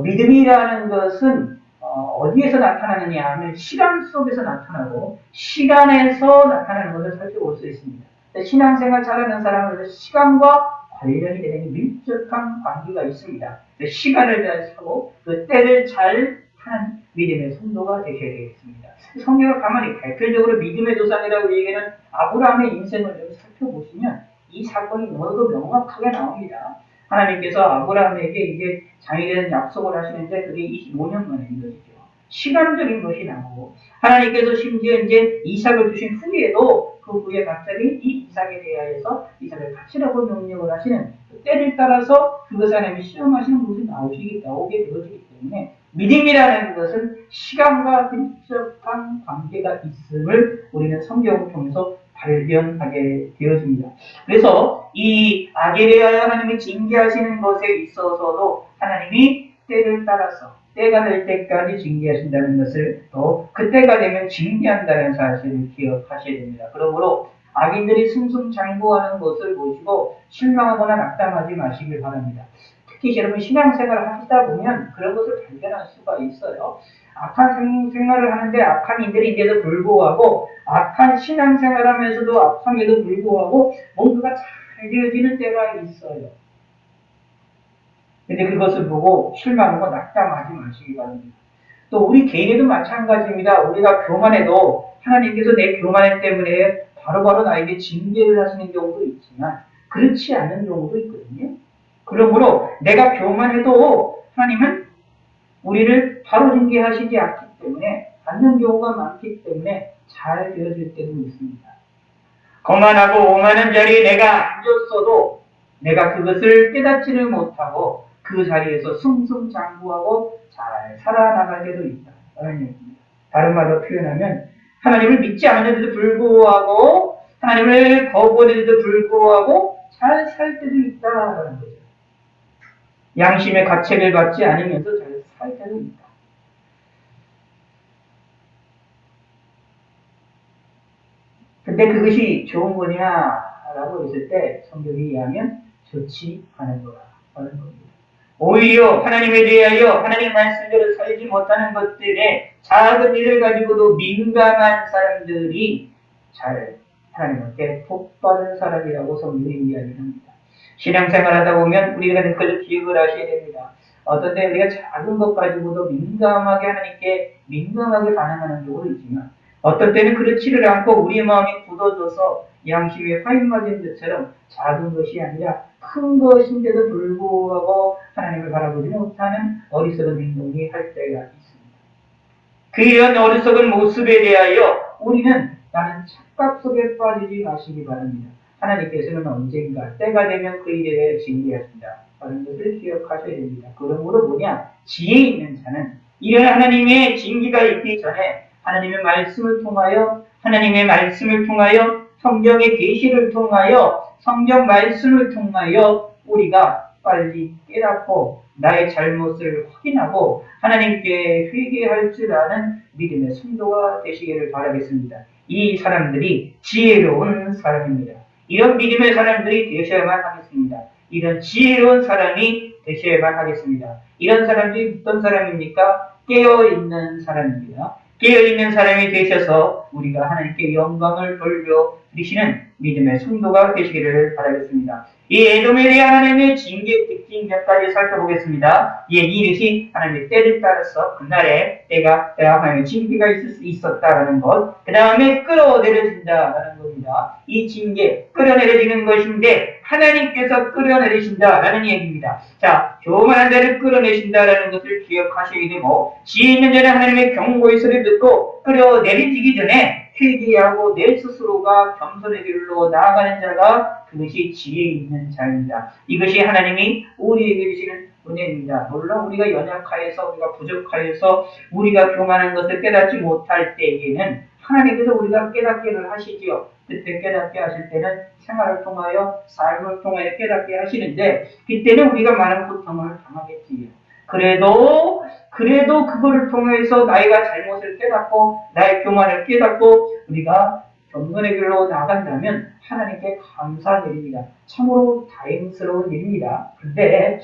Speaker 1: 믿음이라는 것은 어디에서 나타나느냐 하면 시간 속에서 나타나고 시간에서 나타나는 것을 살펴볼 수 있습니다. 신앙생활 잘하는 사람은 시간과 관련이 되는 밀접한 관계가 있습니다. 시간을 잘 사고 그 때를 잘 타는 믿음의 성도가 되셔야 되겠습니다. 성경을 가만히 대표적으로 믿음의 조상이라고 얘기하는 아브라함의 인생을 좀 살펴보시면 이 사건이 너무 명확하게 나옵니다. 하나님께서 아브라함에게 이제 장이되는 약속을 하시는데 그게 25년 만에 이루어지죠. 시간적인 것이 나오고 하나님께서 심지어 이제 이삭을 주신 후에도 그 후에 갑자기 이 이삭에 대하여서 이삭을 바치라고 명령을 하시는 그 때를 따라서 그것 하나님이 시험하시는 것이 나오게 되어지기 때문에 믿음이라는 것은 시간과 밀접한 관계가 있음을 우리는 성경을 통해서 발견하게 되어집니다. 그래서 이 악에 대하여 하나님이 징계하시는 것에 있어서도 하나님이 때를 따라서 때가 될 때까지 징계하신다는 것을 또 그때가 되면 징계한다는 사실을 기억하셔야 됩니다. 그러므로 악인들이 승승장구하는 것을 보시고 실망하거나 낙담하지 마시길 바랍니다. 특히 여러분 신앙생활을 하시다 보면 그런 것을 발견할 수가 있어요. 악한 생활을 하는데 악한 인들인데도 불구하고 악한 신앙생활을 하면서도 악함에도 불구하고 뭔가가 잘 되어지는 때가 있어요. 근데 그것을 보고 실망하고 낙담하지 마시기 바랍니다. 또 우리 개인에도 마찬가지입니다. 우리가 교만해도 하나님께서 내 교만 때문에 바로바로 나에게 징계를 하시는 경우도 있지만 그렇지 않은 경우도 있거든요. 그러므로 내가 교만해도 하나님은 우리를 바로 징계하시지 않기 때문에 않는 경우가 많기 때문에 잘 되어질 때도 있습니다. 거만하고 오만한 자리에 내가 앉았어도 내가 그것을 깨닫지를 못하고 그 자리에서 승승장구하고 잘 살아나갈 때도 있다. 라는 얘기입니다. 다른 말로 표현하면 하나님을 믿지 않는데도 불구하고 하나님을 거부하는데도 불구하고 잘 살 때도 있다라는 거죠. 양심의 가책을 받지 않으면서 잘 살 때도 있다. 근데 그것이 좋은 거냐라고 했을 때 성경이 이해하면 좋지 않은 거라는 겁니다. 오히려 하나님에 대하여 하나님 말씀대로 살지 못하는 것들에 작은 일을 가지고도 민감한 사람들이 잘 하나님께 복받은 사람이라고 성경이 이야기합니다. 신앙생활 하다 보면 우리가 그걸 기억을 하셔야 됩니다. 어떤 때 우리가 작은 것 가지고도 민감하게 하나님께 민감하게 반응하는 경우도 있지만 어떤 때는 그렇지를 않고 우리의 마음이 굳어져서 양심에 화인 맞은 것처럼 작은 것이 아니라 큰 것인데도 불구하고 하나님을 바라보지 못하는 어리석은 행동이 할 때가 있습니다. 그 이런 어리석은 모습에 대하여 우리는 나는 착각 속에 빠지지 마시기 바랍니다. 하나님께서는 언젠가 때가 되면 그 일에 대해 징계하신다. 라는 것을 기억하셔야 됩니다. 그러므로 뭐냐? 지혜 있는 자는 이런 하나님의 징계가 있기 전에 하나님의 말씀을 통하여 성경의 계시를 통하여 성경 말씀을 통하여 우리가 빨리 깨닫고 나의 잘못을 확인하고 하나님께 회개할 줄 아는 믿음의 성도가 되시기를 바라겠습니다. 이 사람들이 지혜로운 사람입니다. 이런 믿음의 사람들이 되셔야만 하겠습니다. 이런 지혜로운 사람이 되셔야만 하겠습니다. 이런 사람들이 어떤 사람입니까? 깨어있는 사람입니다. 깨어있는 사람이 되셔서 우리가 하나님께 영광을 돌려드리시는 믿음의 성도가 되시기를 바라겠습니다. 이 에돔에 대한 하나님의 징계 특징 몇 가지 살펴보겠습니다. 이것이 하나님의 때를 따라서 그날에 때가 하나님의 징계가 있었다라는 것, 그 다음에 끌어내려진다라는 겁니다. 이 징계 끌어내려지는 것인데 하나님께서 끌어내리신다라는 얘기입니다. 자, 교만한 자를 끌어내신다라는 것을 기억하셔야 되고 지혜 있는 자는 하나님의 경고의 소리를 듣고 끌어내리기 전에 회개하고 내 스스로가 겸손의 길로 나아가는 자가 그것이 지혜 있는 자입니다. 이것이 하나님이 우리에게 주시는 은혜입니다. 물론 우리가 연약하여서 우리가 부족하여서 우리가 교만한 것을 깨닫지 못할 때에는 하나님께서 우리가 깨닫기를 하시지요. 그때 깨닫게 하실 때는 생활을 통하여 삶을 통하여 깨닫게 하시는데 그때는 우리가 많은 고통을 당하겠지요. 그래도 그거를 통해서 나이가 잘못을 깨닫고 나의 교만을 깨닫고 우리가 겸손의 길로 나간다면 하나님께 감사한 일입니다. 참으로 다행스러운 일입니다. 근데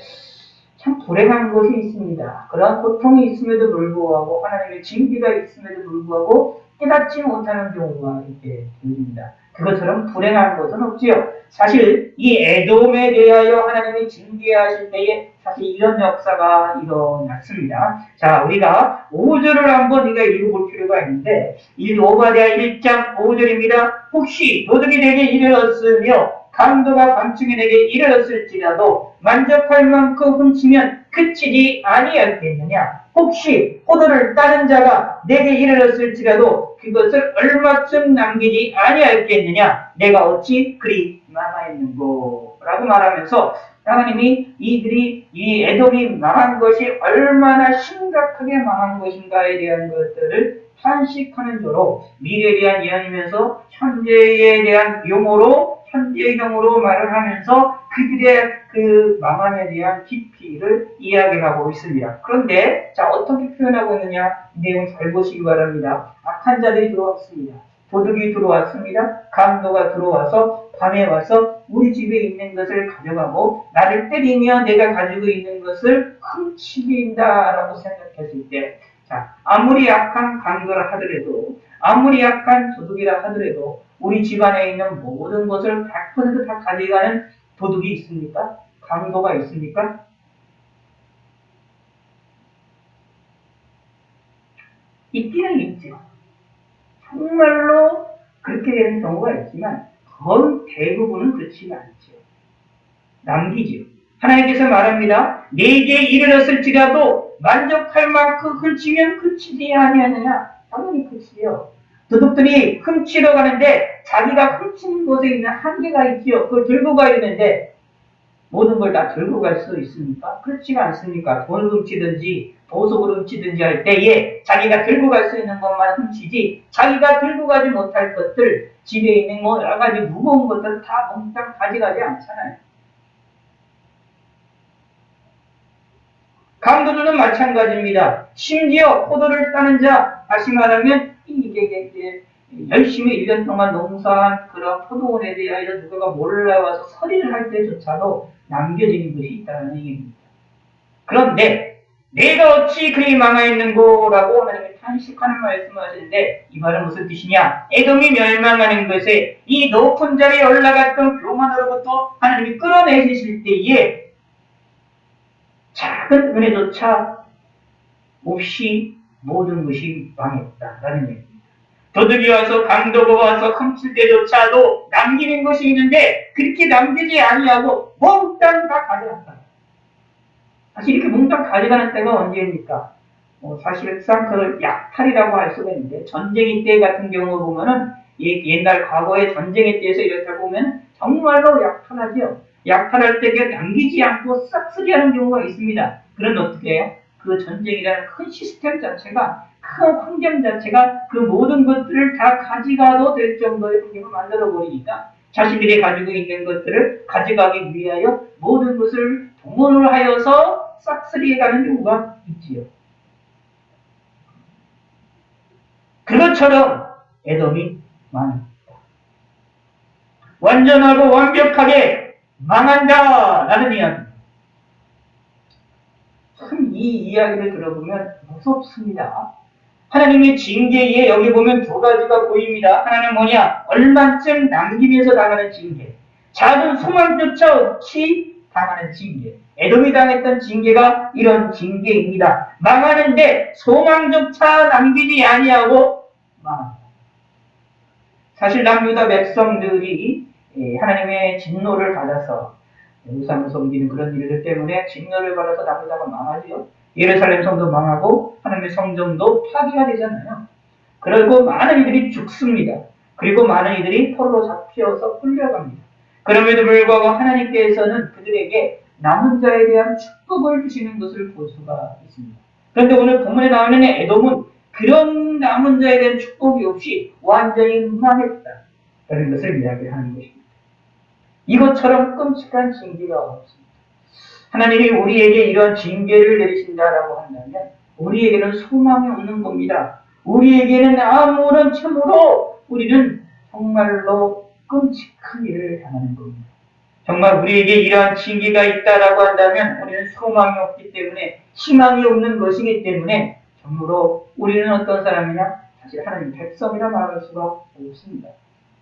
Speaker 1: 참 불행한 것이 있습니다. 그러한 고통이 있음에도 불구하고 하나님의 징계가 있음에도 불구하고 깨닫지 못하는 경우가 있게 됩니다. 그것처럼 불행한 것은 없지요. 사실 이 에돔에 대하여 하나님이 징계하실 때에 사실 이런 역사가 일어났습니다. 자, 우리가 5절을 한번 우리가 읽어볼 필요가 있는데 오바댜 1장 5절입니다. 혹시 도둑이 내게 이르렀으며 강도가 밤중에 내게 이르렀을지라도 만족할 만큼 훔치면 그치지 아니하겠느냐. 혹시 포도를 따는 자가 내게 이르렀을지라도 그것을 얼마쯤 남기지 아니하겠느냐. 내가 어찌 그리 망하였는고 라고 말하면서 하나님이 이 에돔이 망한 것이 얼마나 심각하게 망한 것인가에 대한 것들을 탄식하는 조로 미래에 대한 예언이면서 현재에 대한 용어로 현재형으로 말을 하면서 그들의 그 망함에 대한 깊이를 이야기하고 있습니다. 그런데 자 어떻게 표현하고 있느냐 이 내용 잘 보시기 바랍니다. 악한 자들이 들어왔습니다. 도둑이 들어왔습니다. 강도가 들어와서 밤에 와서 우리 집에 있는 것을 가져가고 나를 때리며 내가 가지고 있는 것을 훔치긴다라고 생각했을 때 자, 아무리 약한 강도라 하더라도 아무리 약한 도둑이라 하더라도 우리 집안에 있는 모든 것을 100%다 가져가는 도둑이 있습니까? 강도가 있습니까? 있기는 있죠. 정말로 그렇게 되는 경우가 있지만 거의 대부분은 그렇지가 않죠. 남기죠. 하나님께서 말합니다. 내게 이르렀을지라도 만족할 만큼 훔치면 그치지 아니하느냐. 당연히 그치요. 도둑들이 훔치러 가는데 자기가 훔치는 곳에 있는 한계가 있지요. 그걸 들고 가야 되는데 모든 걸 다 들고 갈 수 있습니까? 그렇지가 않습니까? 돈을 훔치든지 보석을 훔치든지 할 때에 자기가 들고 갈 수 있는 것만 훔치지 자기가 들고 가지 못할 것들 집에 있는 뭐 여러 가지 무거운 것들 다 몽땅 가져가지 않잖아요. 강도들은 마찬가지입니다. 심지어 포도를 따는 자, 다시 말하면 이게 열심히 1년 동안 농사한 그런 포도원에 대하여 누가가 몰라와서 서리를 할 때조차도 남겨지는 것이 있다는 얘기입니다. 그런데 내가 어찌 그리 망하였는고라고 하나님이 탄식하는 말씀을 하시는데 이 말은 무슨 뜻이냐? 에돔이 멸망하는 것에 이 높은 자리에 올라갔던 교만으로부터 하나님이 끌어내실 때에 작은 은혜조차 없이 모든 것이 망했다라는 얘기입니다. 도둑이 와서 강도가 와서 훔칠 때조차도 남기는 것이 있는데 그렇게 남기지 아니하고 몽땅 다 가져갔다. 사실 이렇게 몽땅 가져가는 때가 언제입니까? 사실상 그걸 약탈이라고 할 수가 있는데 전쟁의 때 같은 경우 보면은 옛날 과거의 전쟁의 때에서 이렇게 보면 정말로 약탈하죠. 약탈할 때 그냥 남기지 않고 싹쓸이하는 경우가 있습니다. 그런 어떻게 해요? 그 전쟁이라는 큰 시스템 자체가 큰 환경 자체가 그 모든 것들을 다 가져가도 될 정도의 환경을 만들어버리니까 자신들이 가지고 있는 것들을 가져가기 위하여 모든 것을 동원을 하여서 싹쓸이해가는 경우가 있지요. 그것처럼 에돔이 망했다. 완전하고 완벽하게 망한다라는 이야기입니다. 참 이 이야기를 들어보면 무섭습니다. 하나님의 징계에 여기 보면 두 가지가 보입니다. 하나는 뭐냐? 얼마쯤 남기면서 당하는 징계. 작은 소망조차 없이 당하는 징계. 에돔이 당했던 징계가 이런 징계입니다. 망하는데 소망조차 남기지 아니하고 망합니다. 사실 남유다 백성들이 하나님의 진노를 받아서 우상을 섬기는 그런 일들 때문에 진노를 받아서 남유다가 망하지요. 예루살렘 성도 망하고 하나님의 성전도 파괴가 되잖아요. 그리고 많은 이들이 죽습니다. 그리고 많은 이들이 포로로 잡혀서 끌려갑니다. 그럼에도 불구하고 하나님께서는 그들에게 남은 자에 대한 축복을 주시는 것을 볼 수가 있습니다. 그런데 오늘 본문에 나오는 에돔은 그런 남은 자에 대한 축복이 없이 완전히 망했다. 라는 것을 이야기하는 것입니다. 이것처럼 끔찍한 징계가 없습니다. 하나님이 우리에게 이런 징계를 내리신다라고 한다면 우리에게는 소망이 없는 겁니다. 우리에게는 아무런 참으로 우리는 정말로 끔찍한 일을 당하는 겁니다. 정말 우리에게 이러한 징계가 있다라고 한다면 우리는 소망이 없기 때문에, 희망이 없는 것이기 때문에 정말로 우리는 어떤 사람이냐? 사실 하나님 백성이라 말할 수가 없습니다.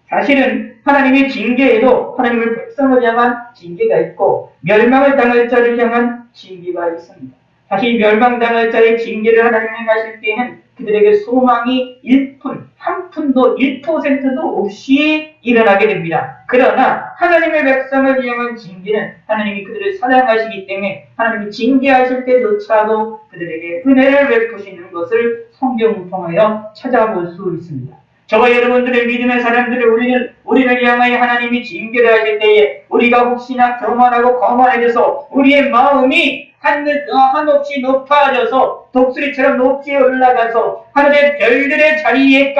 Speaker 1: 사실은 하나님의 징계에도 하나님의 백성을 향한 징계가 있고 멸망을 당할 자를 향한 징계가 있습니다. 사실 멸망당할 자의 징계를 하나님이 행하실 때에는 그들에게 소망이 1푼, 한 푼도 1%도 없이 일어나게 됩니다. 그러나 하나님의 백성을 향한 징계는 하나님이 그들을 사랑하시기 때문에 하나님이 징계하실 때조차도 그들에게 은혜를 베푸시는 것을 성경을 통하여 찾아볼 수 있습니다. 저와 여러분들의 믿음의 사람들을 우리를 향하여 하나님이 징계를 하실 때에 우리가 혹시나 교만하고 거만해져서 우리의 마음이 한없이 높아져서 독수리처럼 높이 올라가서 하늘의 별들의 자리에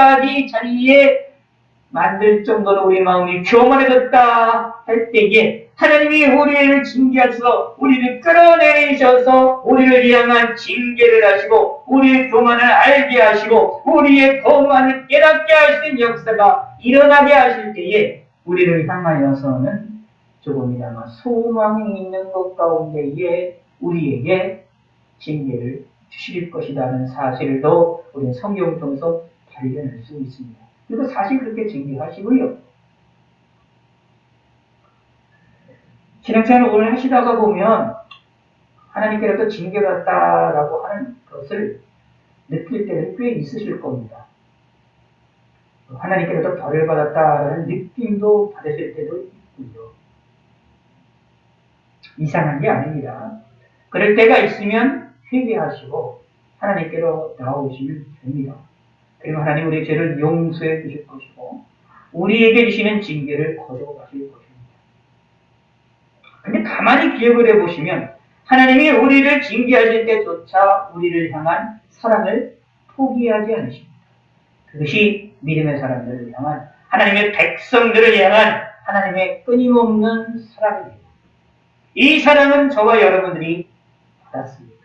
Speaker 1: 만들 정도로 우리 마음이 교만해졌다 할 때에 하나님이 우리를 징계하셔서 우리를 끌어내리셔서 우리를 향한 징계를 하시고 우리의 교만을 알게 하시고 우리의 거만을 깨닫게 하시는 역사가 일어나게 하실 때에 우리를 향하여서는 조금이나마 소망이 있는 것 가운데에 우리에게 징계를 주실 것이라는 사실도 우리는 성경을 통해서 발견할 수 있습니다. 그리고 사실 그렇게 징계하시고요. 신앙생활을 오늘 하시다가 보면 하나님께로부터 징계받았다라고 하는 것을 느낄 때는 꽤 있으실 겁니다. 하나님께로부터 벌을 받았다라는 느낌도 받으실 때도 있고요. 이상한 게 아닙니다. 그럴 때가 있으면 회개하시고 하나님께로 나오시면 됩니다. 그리고 하나님 우리의 죄를 용서해 주실 것이고 우리에게 주시는 징계를 거두어 가실 것입니다. 근데 가만히 기억을 해보시면 하나님이 우리를 징계하실 때조차 우리를 향한 사랑을 포기하지 않으십니다. 그것이 믿음의 사람들을 향한 하나님의 백성들을 향한 하나님의 끊임없는 사랑입니다. 이 사랑은 저와 여러분들이 받았습니다.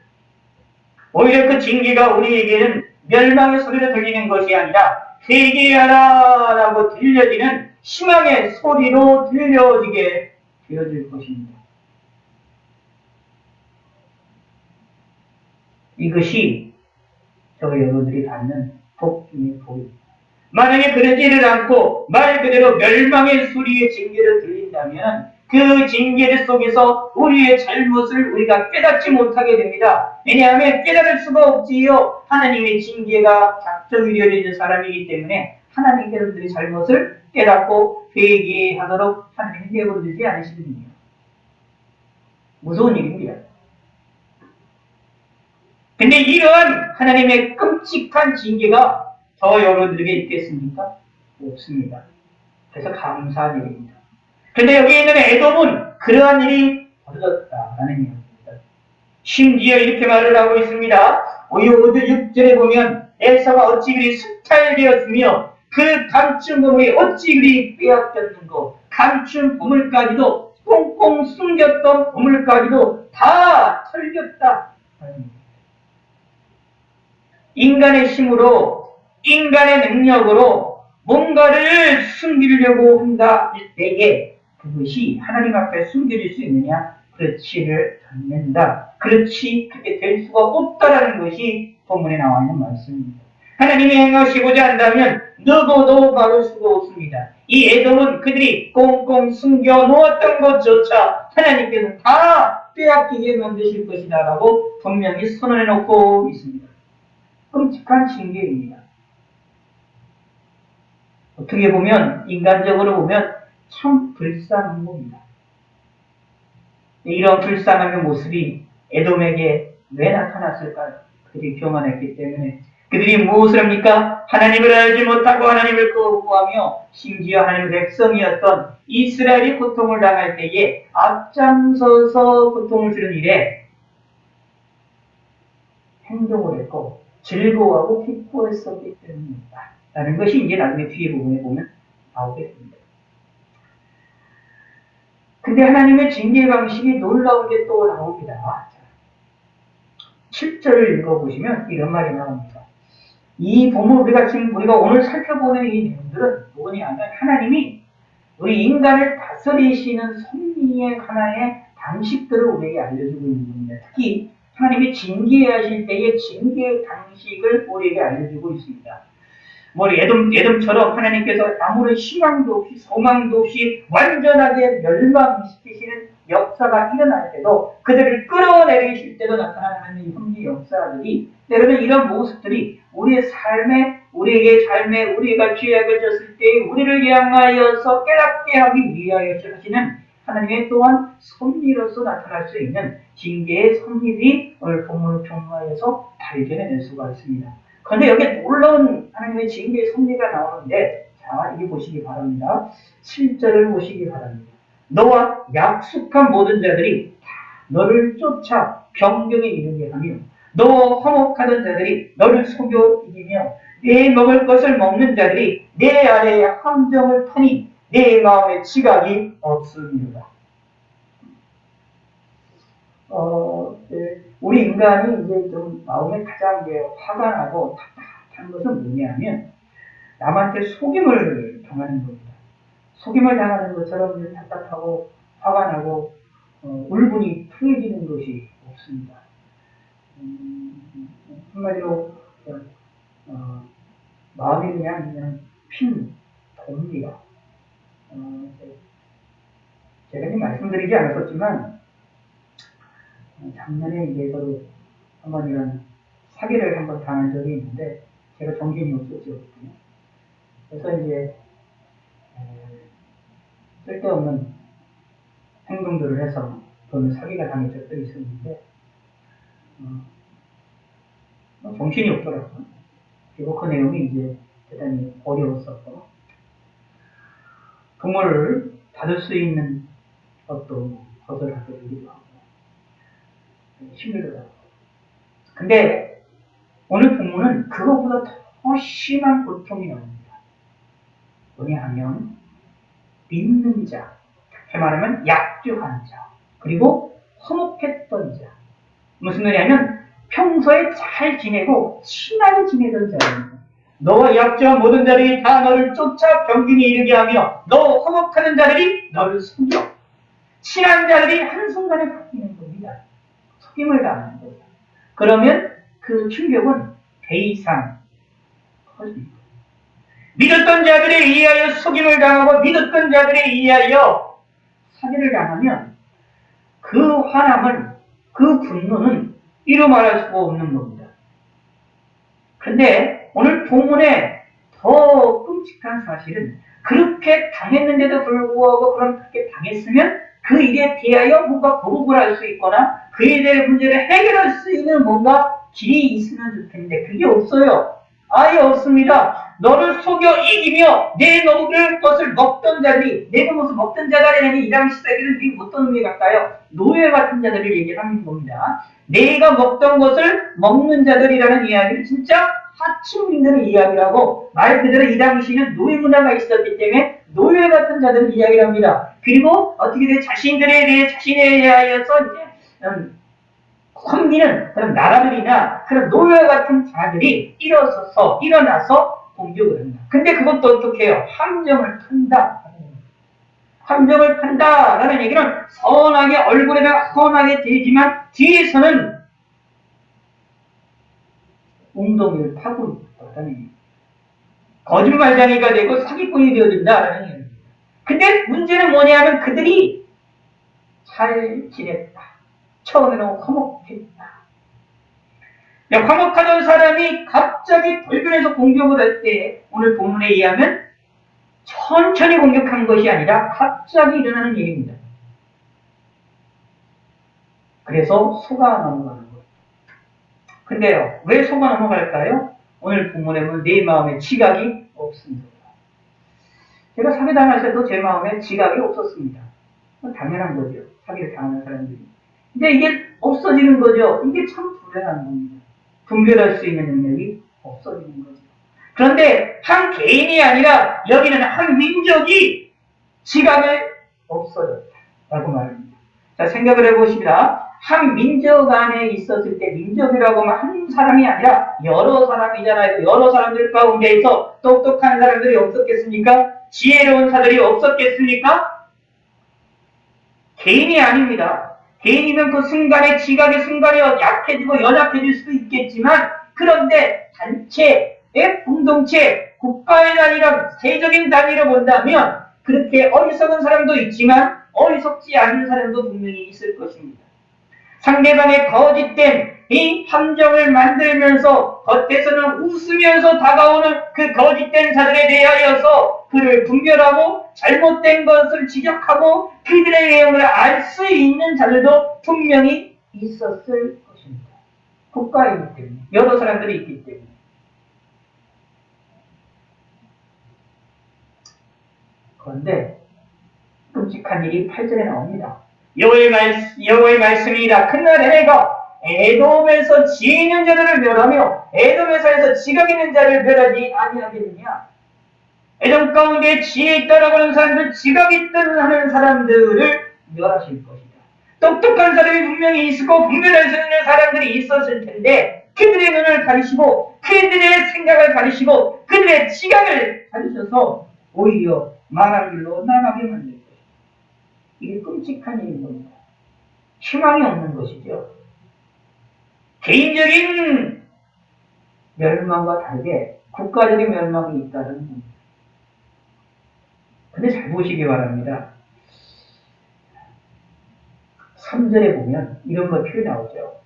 Speaker 1: 오히려 그 징계가 우리에게는 멸망의 소리로 들리는 것이 아니라 회개하라 라고 들려지는 희망의 소리로 들려지게 되어질 것입니다. 이것이 저와 여러분들이 받는 복 중의 복입니다. 만약에 그러지를 않고 말 그대로 멸망의 소리의 징계를 들린다면 그 징계 속에서 우리의 잘못을 우리가 깨닫지 못하게 됩니다. 왜냐하면 깨달을 수가 없지요. 하나님의 징계가 작정이 되어 있는 사람이기 때문에 하나님께서 우리의 잘못을 깨닫고 회개하도록 하나님이 내버려두지 않으시거든요. 무서운 일입니다. 근데 이러한 하나님의 끔찍한 징계가 저와 여러분들에게 있겠습니까? 없습니다. 그래서 감사한 일입니다. 그런데 여기 있는 에돔은 그러한 일이 벌어졌다라는 이야기입니다. 심지어 이렇게 말을 하고 있습니다. 5절 6절에 보면 에서가 어찌 그리 수탈되었으며 그 감춘 보물이 어찌 그리 빼앗겼는고 감춘 보물까지도 꽁꽁 숨겼던 보물까지도 다 털렸다. 인간의 힘으로 인간의 능력으로 뭔가를 숨기려고 한다 할 때에 그것이 하나님 앞에 숨겨질 수 있느냐? 그렇지를 않는다. 그렇지 그렇게 될 수가 없다라는 것이 본문에 나와 있는 말씀입니다. 하나님이 행하시고자 한다면 누구도 막을 수가 없습니다. 이 에돔은 그들이 꽁꽁 숨겨 놓았던 것조차 하나님께서는 다 빼앗기게 만드실 것이다 라고 분명히 선언해 놓고 있습니다. 끔찍한 징계입니다. 어떻게 보면 인간적으로 보면 참 불쌍한 겁니다. 이런 불쌍한 모습이 에돔에게 왜 나타났을까요? 그들이 교만했기 때문에. 그들이 무엇을 합니까? 하나님을 알지 못하고 하나님을 거부하며 심지어 하나님의 백성이었던 이스라엘이 고통을 당할 때에 앞장서서 고통을 주는 일에 행동을 했고 즐거워하고 기뻐했었기 때문입니다. 라는 것이 이제 나중에 뒤에 부분에 보면 나오겠습니다. 근데 하나님의 징계 방식이 놀라운 게 또 나옵니다. 7절을 읽어보시면 이런 말이 나옵니다. 이 본문 우리가 오늘 살펴보는 이 내용들은 뭐냐면 하나님이 우리 인간을 다스리시는 섭리 중에 하나의 방식들을 우리에게 알려주고 있는 겁니다. 특히 하나님이 징계하실 때의 징계 방식을 우리에게 알려주고 있습니다. 예돔처럼 하나님께서 아무런 희망도 없이 소망도 없이 완전하게 멸망시키시는 역사가 일어날 때도 그들을 끌어내리실 때도 나타나는 하나님의 형제 역사들이 때로는 이런 모습들이 우리에게 삶에 우리가 죄악을 졌을 때 우리를 향하여서 깨닫게 하기 위하여 하시는 하나님의 또한 섭리로서 나타날 수 있는 징계의 섭리들이 오늘 본문을 통하여서 발견해낼 수가 있습니다. 그런데 여기에 놀라운 하나님의 징계의 섭리가 나오는데, 자, 이게 보시기 바랍니다. 7절을 보시기 바랍니다. 너와 약속한 모든 자들이 다 너를 쫓아 병경에 이르게 하며 너 화목하던 자들이 너를 속여 이기며 내 먹을 것을 먹는 자들이 내 아래에 함정을 타니 내 마음에 지각이 없습니다. 우리 인간이 이제 좀 마음에 가장 화가 나고 답답한 것은 뭐냐면 남한테 속임을 당하는 겁니다. 속임을 당하는 것처럼 답답하고 화가 나고 울분이 통해지는 것이 없습니다. 한마디로 마음이 그냥 핀 돕니다. 제가 지금 말씀드리지 않았었지만 작년에 이제 저도 한번 이런 사기를 한번 당한 적이 있는데 제가 정신이 없었거든요. 그래서 이제 쓸데없는 행동들을 해서 저는 사기가 당한 적도 있었는데 정신이 없더라고요. 그리고 그 내용이 이제 대단히 어려웠었고 부모를 받을 수 있는 어떤 것을 하게 되기도 하고 힘들더라고요. 근데 오늘 본문은 그것보다 더 심한 고통이 나옵니다. 뭐냐 하면 믿는 자, 다시 말하면 약주한 자, 그리고 화목했던 자. 무슨 말이냐면 평소에 잘 지내고 친하게 지내던 자입니다. 너와 약주한 모든 자들이 다 너를 쫓아 병균이 이르게 하며 너 화목하는 자들이 너를 속여. 친한 자들이 한순간에 바뀌는 겁니다. 속임을 당하는 거죠. 그러면 그 충격은 배 이상 커집니다. 믿었던 자들에 의하여 속임을 당하고 믿었던 자들에 의하여 사기를 당하면 그 화남은, 그 분노는 이루 말할 수가 없는 겁니다. 그런데 오늘 본문에 더 끔찍한 사실은 그렇게 당했는데도 불구하고 그렇게 당했으면 그 일에 대하여 뭔가 보복을 할 수 있거나 그에 대해 문제를 해결할 수 있는 뭔가 길이 있으면 좋을 텐데 그게 없어요. 아예 없습니다. 너를 속여 이기며 내 먹을 것을 먹던 자들이, 내가 무슨 먹던 자들이라니 이 당시 때에는 이게 어떤 의미 같아요? 노예 같은 자들을 얘기하는 겁니다. 내가 먹던 것을 먹는 자들이라는 이야기는 진짜 하층민들의 이야기라고, 말 그대로 이 당시에는 노예 문화가 있었기 때문에 노예 같은 자들의 이야기를 합니다. 그리고 어떻게 돼? 자신들에 대해 자신에 대하여서 이제 섬기는 그런 나라들이나 그런 노예 같은 자들이 일어나서 공격을 합니다. 근데 그것도 어떻게 해요? 함정을 탄다. 함정을 탄다라는 얘기는 선하게 얼굴에다가 선하게 되지만 뒤에서는 웅덩이를 타고 있다는 얘기입니다. 거짓말쟁이가 되고 사기꾼이 되어진다라는 얘기입니다. 근데 문제는 뭐냐면 그들이 잘 지냈다. 처음에는 화목했다. 화목하던 사람이 갑자기 돌변해서 공격을 할 때 오늘 본문에 의하면 천천히 공격한 것이 아니라 갑자기 일어나는 일입니다. 그래서 속아 넘어가는 거예요. 근데요, 왜 속아 넘어갈까요? 오늘 본문에 보면 내 마음에 지각이 없습니다. 제가 사기 당할 때도 제 마음에 지각이 없었습니다. 당연한 거죠. 사기를 당하는 사람들이. 근데 이게 없어지는 거죠. 이게 참 불행한 겁니다. 분별할 수 있는 능력이 없어지는 거죠. 그런데 한 개인이 아니라 여기는 한 민족이 지각을 없어졌다라고 말합니다. 자, 생각을 해보십니다. 한 민족 안에 있었을 때 민족이라고 하면 한 사람이 아니라 여러 사람이잖아요. 여러 사람들 가운데에서 똑똑한 사람들이 없었겠습니까? 지혜로운 사람들이 없었겠습니까? 개인이 아닙니다. 개인이면 그 순간에 지각의 순간에 약해지고 연약해질 수도 있겠지만, 그런데 단체의 공동체, 국가의 단위로, 세적인 단위로 본다면 그렇게 어리석은 사람도 있지만 어리석지 않은 사람도 분명히 있을 것입니다. 상대방의 거짓된 이 함정을 만들면서 겉에서는 웃으면서 다가오는 그 거짓된 자들에 대하여서 그를 분별하고 잘못된 것을 지적하고 그들의 내용을 알 수 있는 자들도 분명히 있었을 것입니다. 국가이기 때문에, 여러 사람들이 있기 때문에. 그런데 끔찍한 일이 8절에 나옵니다. 여호와의 말씀이라. 그날에 내가 에돔에서 지혜 있는 자들을 멸하며 에돔에서 지각 있는 자를 멸하지 아니하겠느냐. 에돔 가운데 지혜 있다라고 하는 사람들, 지각 있다는 하는 사람들을 멸하실 것이다. 똑똑한 사람이 분명히 있었고 분별할 수 있는 사람들이 있었을 텐데 그들의 눈을 가리시고 그들의 생각을 가리시고 그들의 지각을 가리셔서 오히려 망할 길로 나가게 만들 것이다. 이게 끔찍한 일인 겁니다. 희망이 없는 것이죠. 개인적인 멸망과 다르게 국가적인 멸망이 있다는 겁니다. 근데 잘 보시기 바랍니다. 3절에 보면 이런 것 표현이 나오죠.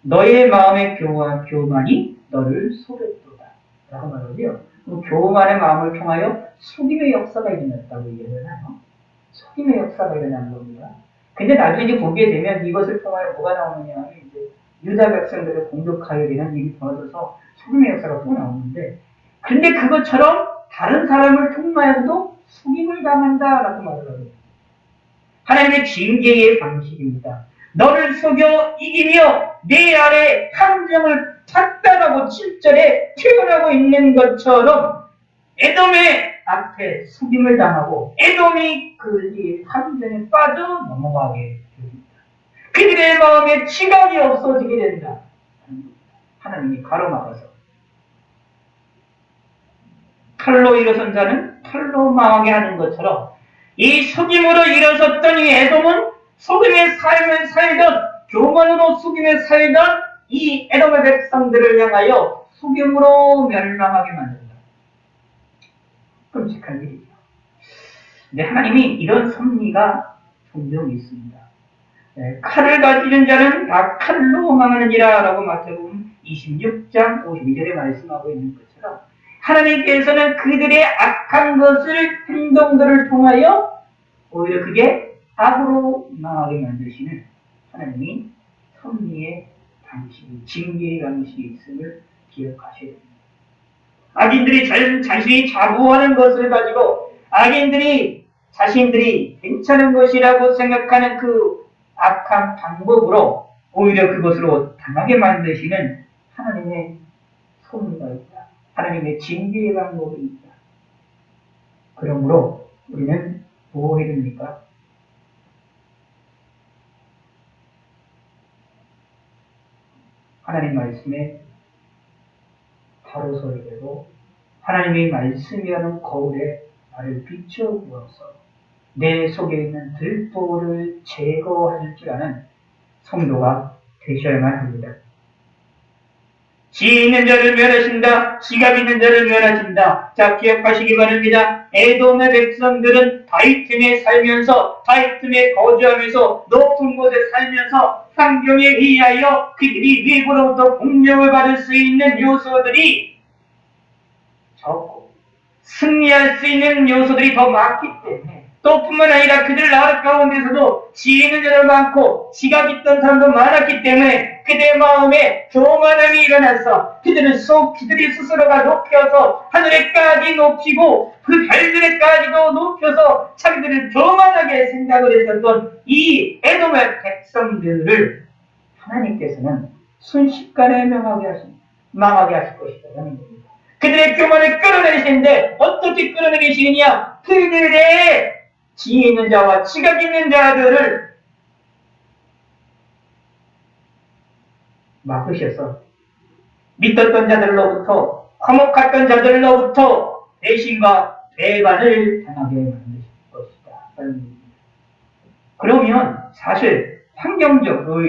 Speaker 1: 너의 마음의 교만이 너를 속였도다 라고 말하고요. 교만의 마음을 통하여 속임의 역사가 일어났다고 얘기하잖아요. 속임의 역사가 일어난 겁니다. 근데 나중에 보게 되면 이것을 통하여 뭐가 나오느냐 하면 이제 유다 백성들을 공격하여 되는 일이 벌어져서 속임의 역사가 또 나오는데, 근데 그것처럼 다른 사람을 통하여도 속임을 당한다라고 말을 하거든요. 하나님의 징계의 방식입니다. 너를 속여 이기며 내 아래 함정을 탔다라고 7절에 표현하고 있는 것처럼 에돔의 앞에 속임을 당하고 에돔이 그 함정에 빠져 넘어가게 됩니다. 그들의 마음에 지각이 없어지게 된다. 하나님이 가로막아서 칼로 일어선 자는 칼로 망하게 하는 것처럼 이 속임으로 일어섰던 이 에돔은 속임의 삶을 살던, 교만으로 속임에 살던 이 에돔의 백성들을 향하여 속임으로 멸망하게 만든다. 끔찍한 일이죠. 근데 하나님이 이런 섭리가 종종 있습니다. 칼을 가지는 자는 다 칼로 망하느니라 라고 마태복음 26장 52절에 말씀하고 있는 것처럼 하나님께서는 그들의 악한 것을, 행동들을 통하여 오히려 그게 악으로 망하게 만드시는 하나님이 섭리의 방식이, 징계의 방식이 있음을 기억하셔야 됩니다. 악인들이 자신이 자부하는 것을 가지고 악인들이 자신들이 괜찮은 것이라고 생각하는 그 악한 방법으로 오히려 그것으로 당하게 만드시는 하나님의 섭리가 있다. 하나님의 징계의 방법이 있다. 그러므로 우리는 뭐 해야 됩니까? 하나님 말씀에 바로 서야 되고 하나님의 말씀이라는 거울에 나를 비춰부어서 내 속에 있는 들보를 제거할 줄 아는 성도가 되셔야만 합니다. 지혜 있는 자를 멸하신다. 지각 있는 자를 멸하신다. 자, 기억하시기 바랍니다. 에돔의 백성들은 바위 틈에 살면서, 바위 틈에 거주하면서, 높은 곳에 살면서 환경에 의하여 그들이 외부로부터 공격을 받을 수 있는 요소들이 적고 승리할 수 있는 요소들이 더 많기 때문에, 또 뿐만 아니라 그들 나라 가운데서도 지혜 있는 자도 많고 지각 있던 사람도 많았기 때문에 그들의 마음에 교만함이 일어나서 그들이 스스로가 높여서 하늘에까지 높이고 그 별들에까지도 높여서 자기들을 교만하게 생각을 했었던 이 에돔의 백성들을 하나님께서는 순식간에 망하게 하실 것이라는 겁니다. 그들의 교만을 끌어내시는데 어떻게 끌어내시느냐? 그들의 지혜 있는 자와 지각 있는 자들을 막으셔서 믿었던 자들로부터, 화목했던 자들로부터 배신과 배반을 당하게 만드실 것이다. 그러면 사실 환경적으로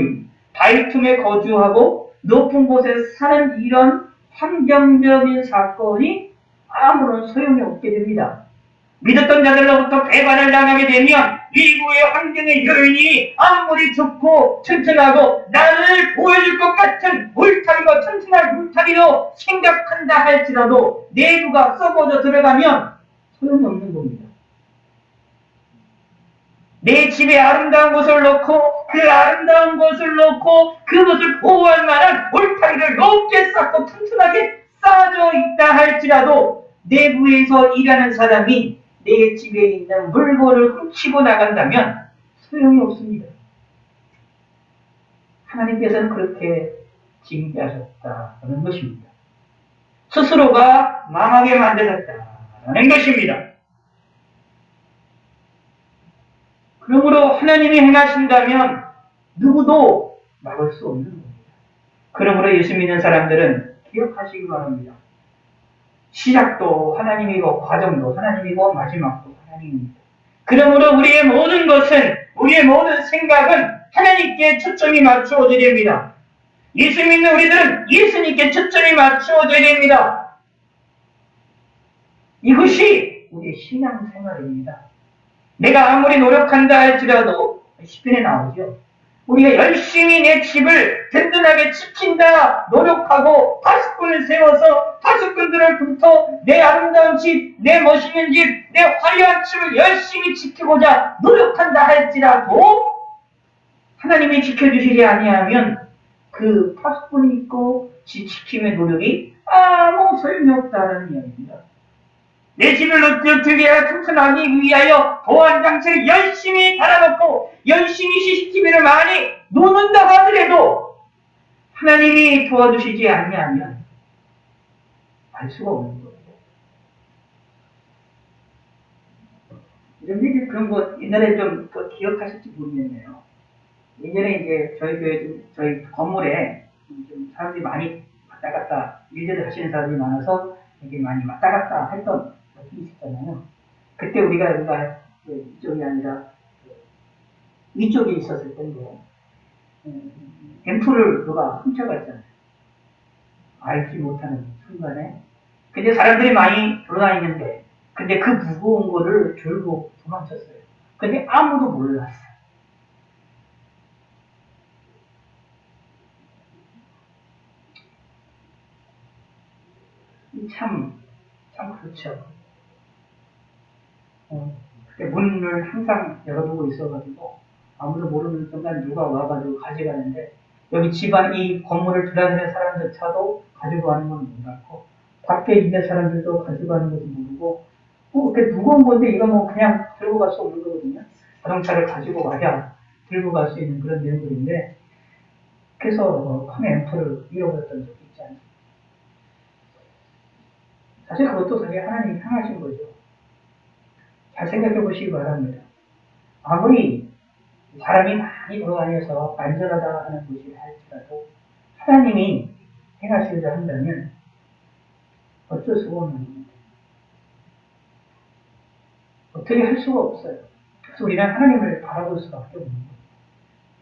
Speaker 1: 바위 틈에 거주하고 높은 곳에 사는 이런 환경적인 사건이 아무런 소용이 없게 됩니다. 믿었던 자들로부터 배반을 당하게 되면 이후의 환경의 요인이 아무리 좋고 튼튼하고 나를 보여줄 것 같은 울타리가 튼튼한 울타리로 생각한다 할지라도 내부가 썩어져 들어가면 소용이 없는 겁니다. 내 집에 아름다운 것을 놓고 그 아름다운 것을 놓고 그것을 보호할 만한 울타리를 높게 쌓고 튼튼하게 쌓아져 있다 할지라도 내부에서 일하는 사람이 내 집에 있는 물건을 훔치고 나간다면 소용이 없습니다. 하나님께서는 그렇게 징계하셨다는 것입니다. 스스로가 망하게 만드셨다는 것입니다. 그러므로 하나님이 행하신다면 누구도 막을 수 없는 겁니다. 그러므로 예수 믿는 사람들은 기억하시기 바랍니다. 시작도 하나님이고 과정도 하나님이고 마지막도 하나님입니다. 그러므로 우리의 모든 것은 우리의 모든 생각은 하나님께 초점이 맞추어져야 됩니다. 예수 믿는 우리들은 예수님께 초점이 맞추어져야 됩니다. 이것이 우리의 신앙생활입니다. 내가 아무리 노력한다 할지라도 10편에 나오죠. 우리가 열심히 내 집을 든든하게 지킨다 노력하고 파수꾼을 세워서 파수꾼들을 붙어 내 아름다운 집, 내 멋있는 집, 내 화려한 집을 열심히 지키고자 노력한다 할지라도 하나님이 지켜주시지 아니하면 그 파수꾼이 있고 지킴의 노력이 아무 소용이 없다는 이야기입니다. 내 집을 어떻게 튼튼하기 위하여 보안장치를 열심히 달아놓고 열심히 CCTV를 많이 놓는다 하더라도 하나님이 도와주시지 않냐면 알 수가 없는 거예요. 여러분들이 그런 거 옛날에 좀 기억하실지 모르겠네요. 예전에 이제 저희 교회 저희 건물에 좀 사람들이 많이 왔다 갔다 일들을 하시는 사람들이 많아서 되게 많이 왔다 갔다 했던 것이 있었잖아요. 그때 우리가 이쪽이 아니라 위쪽에 있었을 텐데 앰플을 누가 훔쳐갔잖아요. 알지 못하는 순간에. 근데 사람들이 많이 돌아다니는데 근데 그 무거운 거를 들고 도망쳤어요. 근데 아무도 몰랐어요. 참 그렇죠. 문을 항상 열어두고 있어가지고 아무도 모르는 순간 누가 와가지고 가져가는데 여기 집안 이 건물을 들어다니는 사람들조차도 가지고 가는 건 몰랐고 밖에 있는 사람들도 가지고 가는 것도 모르고 그렇게 무거운 건데 이거 뭐 그냥 들고 갈 수 없는 거거든요. 자동차를 가지고 와야 들고 갈 수 있는 그런 내용들인데 그래서 큰 앰플을 잃어버렸던 적이 있지 않습니까? 사실 그것도 사실 하나님이 향하신 거죠. 잘 생각해 보시기 바랍니다. 아무리 사람이 많이 돌아다녀서 안전하다 하는 것이 할지라도 하나님이 행하시려 한다면 어쩔 수가 없는 겁니다. 어떻게 할 수가 없어요. 그래서 우리는 하나님을 바라볼 수밖에 없는 거예요.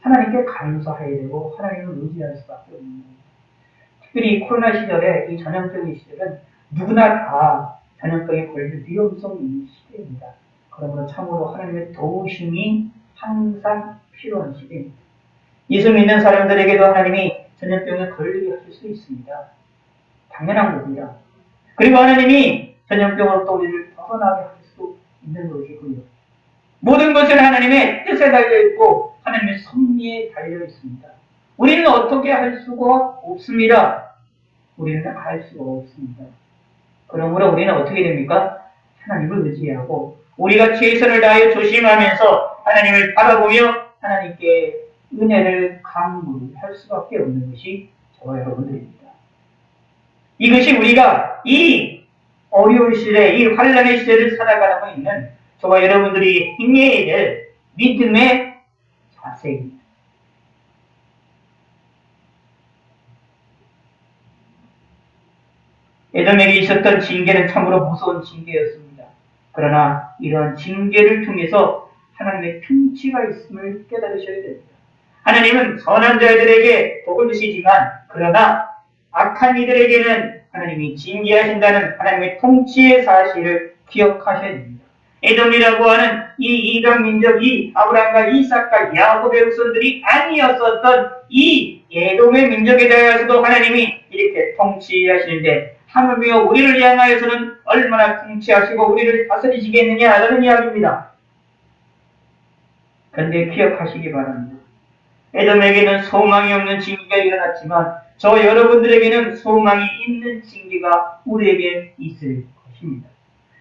Speaker 1: 하나님께 감사해야 되고 하나님을 의지할 수밖에 없는 거예요. 특별히 코로나 시절에 이 전염병의 시절은 누구나 다 전염병에 걸릴 위험성이 있는 시대입니다. 그러므로 참으로 하나님의 도우심이 항상 필요한 시대입니다. 예수 믿는 사람들에게도 하나님이 전염병에 걸리게 하실 수 있습니다. 당연한 겁니다. 그리고 하나님이 전염병으로부터 우리를 벗어나게 할 수 있는 것이고요. 모든 것은 하나님의 뜻에 달려있고 하나님의 섭리에 달려있습니다. 우리는 어떻게 할 수가 없습니다. 우리는 할 수가 없습니다. 그러므로 우리는 어떻게 됩니까? 하나님을 의지하고 우리가 최선을 다하여 조심하면서 하나님을 바라보며 하나님께 은혜를 강구할 수밖에 없는 것이 저와 여러분들입니다. 이것이 우리가 이 어려운 시대, 이 환란의 시대를 살아가고 있는 저와 여러분들이 행해야 될 믿음의 자세입니다. 에돔에게 있었던 징계는 참으로 무서운 징계였습니다. 그러나 이러한 징계를 통해서 하나님의 통치가 있음을 깨달으셔야 됩니다. 하나님은 선한 자들에게 복을 주시지만 그러나 악한 이들에게는 하나님이 징계하신다는 하나님의 통치의 사실을 기억하셔야 됩니다. 에돔이라고 하는 이 이방 민족이 아브라함과 이삭과 야곱의 후손들이 아니었었던 이 에돔의 민족에 대해서도 하나님이 이렇게 통치하시는데 하물며 우리를 향하여서는 얼마나 통치하시고 우리를 다스리시겠느냐라는 이야기입니다. 그런데 기억하시기 바랍니다. 에돔에게는 소망이 없는 징계가 일어났지만 저 여러분들에게는 소망이 있는 징계가 우리에게 있을 것입니다.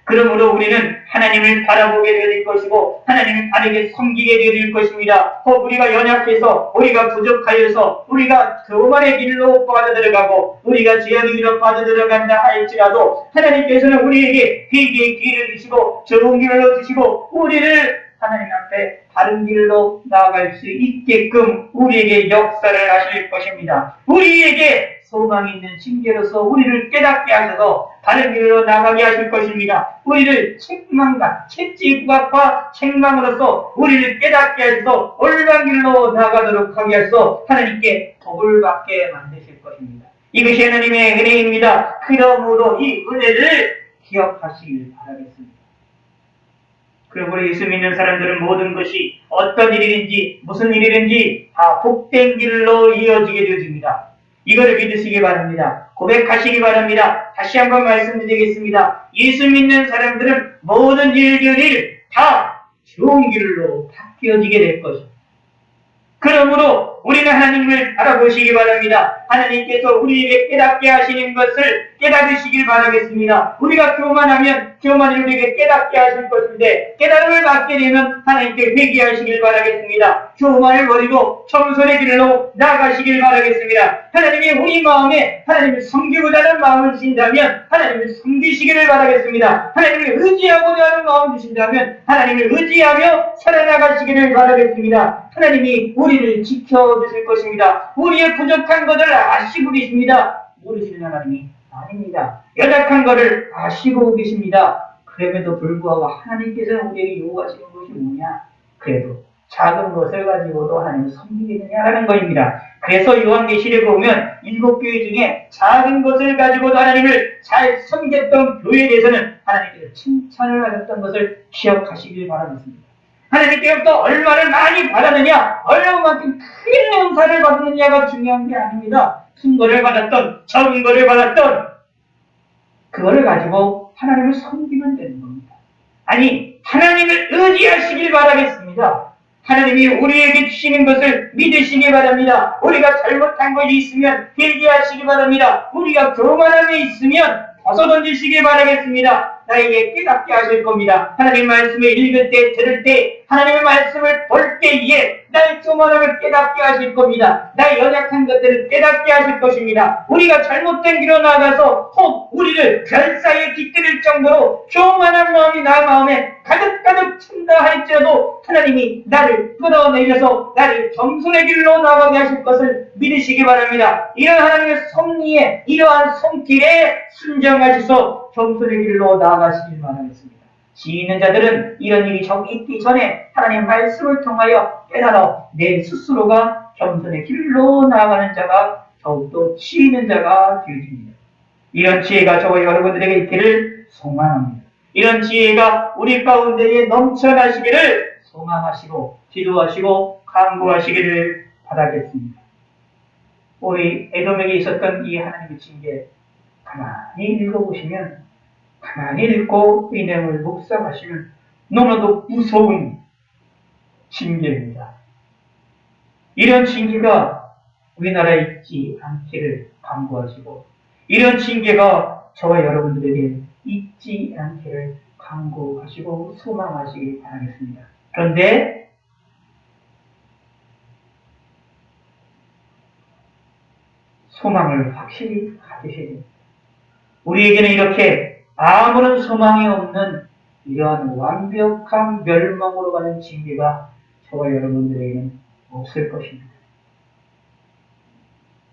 Speaker 1: 그러므로 우리는 하나님을 바라보게 될 것이고 하나님을 바르게 섬기게 될 것입니다. 우리가 연약해서 우리가 부족하여서 우리가 교만의 길로 빠져들어가고 우리가 죄악의 길로 빠져들어간다 할지라도 하나님께서는 우리에게 회개의 기회를 주시고 좋은 길로 주시고 우리를 하나님 앞에 바른 길로 나아갈 수 있게끔 우리에게 역사를 하실 것입니다. 우리에게 소망이 있는 징계로서 우리를 깨닫게 하셔서 바른 길로 나가게 하실 것입니다. 우리를 책망과 채찍과 책망으로서 우리를 깨닫게 하셔서 올바른 길로 나가도록 하게 하셔서 하나님께 복을 받게 만드실 것입니다. 이것이 하나님의 은혜입니다. 그러므로 이 은혜를 기억하시길 바라겠습니다. 그러므로 예수 믿는 사람들은 모든 것이 어떤 일이든지 무슨 일이든지 다 복된 길로 이어지게 되어집니다. 이거를 믿으시기 바랍니다. 고백하시기 바랍니다. 다시 한번 말씀드리겠습니다. 예수 믿는 사람들은 모든 일들이 다 좋은 길로 바뀌어지게 될 것입니다. 그러므로 우리는 하나님을 바라보시기 바랍니다. 하나님께서 우리에게 깨닫게 하시는 것을 깨닫으시길 바라겠습니다. 우리가 교만하면 교만을 우리에게 깨닫게 하실 것인데 깨달음을 받게 되면 하나님께 회개하시길 바라겠습니다. 교만을 버리고 겸손의 길로 나아가시길 바라겠습니다. 하나님이 우리 마음에 하나님을 섬기고자 하는 마음을 주신다면 하나님을 섬기시기를 바라겠습니다. 하나님을 의지하고자 하는 마음을 주신다면 하나님을 의지하며 살아나가시기를 바라겠습니다. 하나님이 우리를 지켜주실 것입니다. 우리의 부족한 것을 아시고 계십니다. 모르시는 하나님이 아닙니다. 연약한 것을 아시고 계십니다. 그럼에도 불구하고 하나님께서는 우리에게 요구하시는 것이 뭐냐? 그래도 작은 것을 가지고도 하나님을 섬기겠느냐라는 것입니다. 그래서 요한계시록에 보면 7교회 중에 작은 것을 가지고도 하나님을 잘 섬겼던 교회에 대해서는 하나님께서 칭찬을 하셨던 것을 기억하시길 바라겠습니다. 하나님께로부터 얼마를 많이 받았느냐, 얼마만큼 큰 은사를 받았느냐가 중요한 게 아닙니다. 큰 거를 받았던, 적은 거를 받았던, 그거를 가지고 하나님을 섬기면 되는 겁니다. 아니, 하나님을 의지하시길 바라겠습니다. 하나님이 우리에게 주시는 것을 믿으시기 바랍니다. 우리가 잘못한 것이 있으면 회개하시기 바랍니다. 우리가 교만함에 있으면 벗어던지시기 바라겠습니다. 나에게 깨닫게 하실 겁니다. 하나님 말씀을 읽을 때, 들을 때, 하나님의 말씀을 볼 때에 나의 교만함을 깨닫게 하실 겁니다. 나의 연약한 것들을 깨닫게 하실 것입니다. 우리가 잘못된 길로 나가서 혹 우리를 별 사이에 깃들일 정도로 교만한 마음이 나 마음에 가득가득 찬다 할지라도 하나님이 나를 끌어내려서 나를 겸손의 길로 나가게 하실 것을 믿으시기 바랍니다. 이런 하나님의 섭리에 이러한 손길에 순정하셔서 겸손의 길로 나아가시길 바라겠습니다. 지혜 있는 자들은 이런 일이 있기 전에 하나님의 말씀을 통하여 깨달아 내 스스로가 겸손의 길로 나아가는 자가 더욱더 지혜 있는 자가 되어집니다. 이런 지혜가 저와 여러분들에게 있기를 소망합니다. 이런 지혜가 우리 가운데에 넘쳐나시기를 소망하시고 기도하시고 간구하시기를 바라겠습니다. 우리 에돔에게 있었던 이 하나님의 징계 가만히 읽어보시면 가만히 읽고 이 내용을 묵상하시면 너무나도 무서운 징계입니다. 이런 징계가 우리나라에 있지 않기를 간구하시고 이런 징계가 저와 여러분들에게 있지 않기를 간구하시고 소망하시기 바라겠습니다. 그런데 소망을 확실히 가지셔야 됩니다. 우리에게는 이렇게 아무런 소망이 없는 이러한 완벽한 멸망으로 가는 징계가 저와 여러분들에게는 없을 것입니다.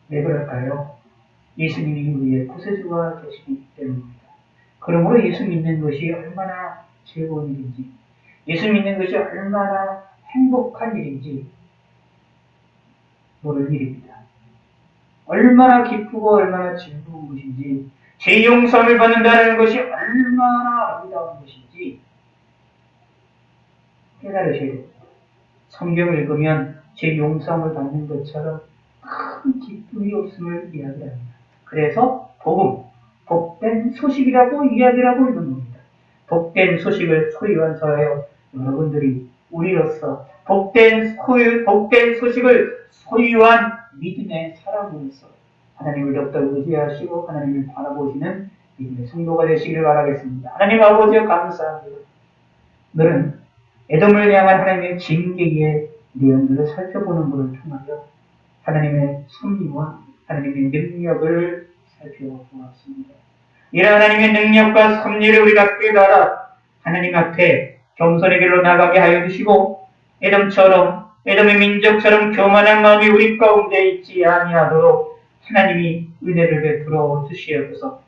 Speaker 1: 왜 그럴까요? 예수님이 우리의 구세주가 되시기 때문입니다. 그러므로 예수 믿는 것이 얼마나 즐거운 일인지, 예수 믿는 것이 얼마나 행복한 일인지 모를 일입니다. 얼마나 기쁘고 얼마나 즐거운 것인지, 죄 용서를 받는다는 것이 얼마나 아름다운 것인지 깨달으셔야 됩니다. 성경을 읽으면 죄 용서를 받는 것처럼 큰 기쁨이 없음을 이야기합니다. 그래서 복음, 복된 소식이라고 이야기를 하고 있는 겁니다. 복된 소식을 소유한 저예요. 여러분들이 우리로서 복된 소식을 소유한 믿음의 사람으로서 하나님을 더욱더 의지하시고 하나님을 바라보시는 믿음의 성도가 되시기를 바라겠습니다. 하나님 아버지여 감사합니다. 너는 에돔을 향한 하나님의 징계의 내용들을 살펴보는 것을 통하여 하나님의 섭리와 하나님의 능력을 살펴보았습니다. 이런 하나님의 능력과 섭리를 우리가 깨달아 하나님 앞에 겸손의 길로 나가게 하여 주시고 에돔의 민족처럼 교만한 마음이 우리 가운데 있지 아니하도록 하나님이 은혜를 베풀어 주시옵소서.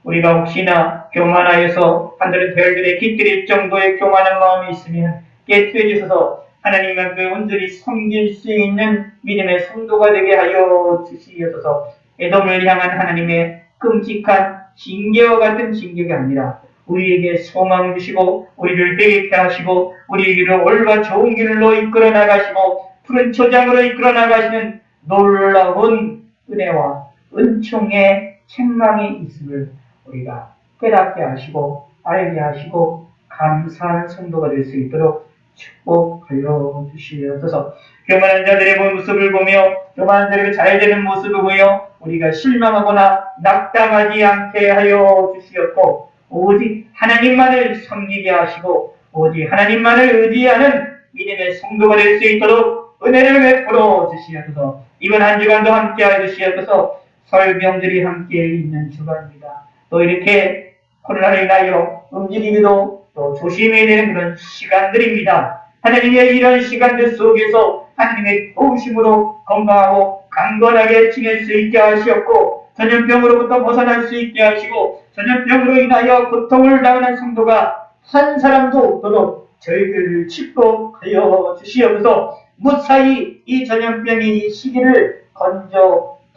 Speaker 1: 우리가 혹시나 교만하여서 하늘의 별들에 깃들일 정도의 교만한 마음이 있으면 깨뜨려 주셔서 하나님 앞에 온전히 섬길 수 있는 믿음의 성도가 되게 하여 주시옵소서. 에돔을 향한 하나님의 끔찍한 징계와 같은 징계가 아니라 우리에게 소망을 주시고 우리를 회개케 하시고 우리에게를 올바 좋은 길로 이끌어 나가시고 푸른 초장으로 이끌어 나가시는 놀라운 은혜와 은총의 책망이 있음을 우리가 깨닫게 하시고 알게 하시고 감사하는 성도가 될 수 있도록 축복하여 주시옵소서. 교만한 자들의 모습을 보며 교만한 자들의 잘되는 모습을 보며 우리가 실망하거나 낙담하지 않게 하여 주시옵고 오직 하나님만을 섬기게 하시고 오직 하나님만을 의지하는 믿음의 성도가 될 수 있도록 은혜를 베풀어 주시옵소서. 이번 한 주간도 함께 하여 주시옵소서. 설 명절이 함께 있는 주간입니다. 또 이렇게 코로나로 인하여 움직이기도 또 조심해야 되는 그런 시간들입니다. 하나님의 이런 시간들 속에서 하나님의 도우심으로 건강하고 강건하게 지낼 수 있게 하시었고 전염병으로부터 벗어날 수 있게 하시고 전염병으로 인하여 고통을 당하는 성도가 한 사람도 없도록 저희들을 축복하여 주시옵소서. 무사히 이 전염병의 이 시기를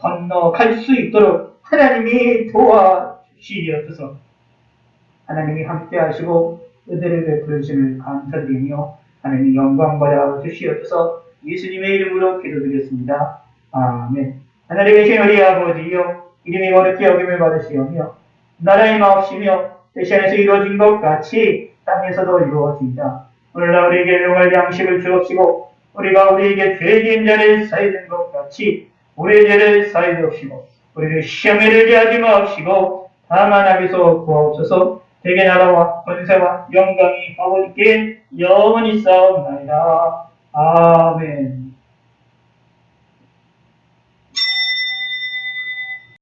Speaker 1: 건너갈 수 있도록 하나님이 도와주시옵소서. 하나님이 함께 하시고 은혜를 베풀어 주심을 감사드리며 하나님이 영광 받아 주시옵소서. 예수님의 이름으로 기도드렸습니다. 아멘. 하늘에 계신 우리 아버지여 이름이 거룩히 여김을 받으시오며 나라의 마옵시며 대신에서 이루어진 것 같이 땅에서도 이루어진다. 오늘날 우리에게 일용할 양식을 주옵시고 우리가 우리에게 죄 지은 자를 사해준 것 같이 우리의 죄를 사해 주옵시고 우리를 시험에 들게 하지 마옵시고 다만 악에서 구하옵소서. 대개 나라와 권세와 영광이 아버지께 영원히 싸움나이다. 아멘.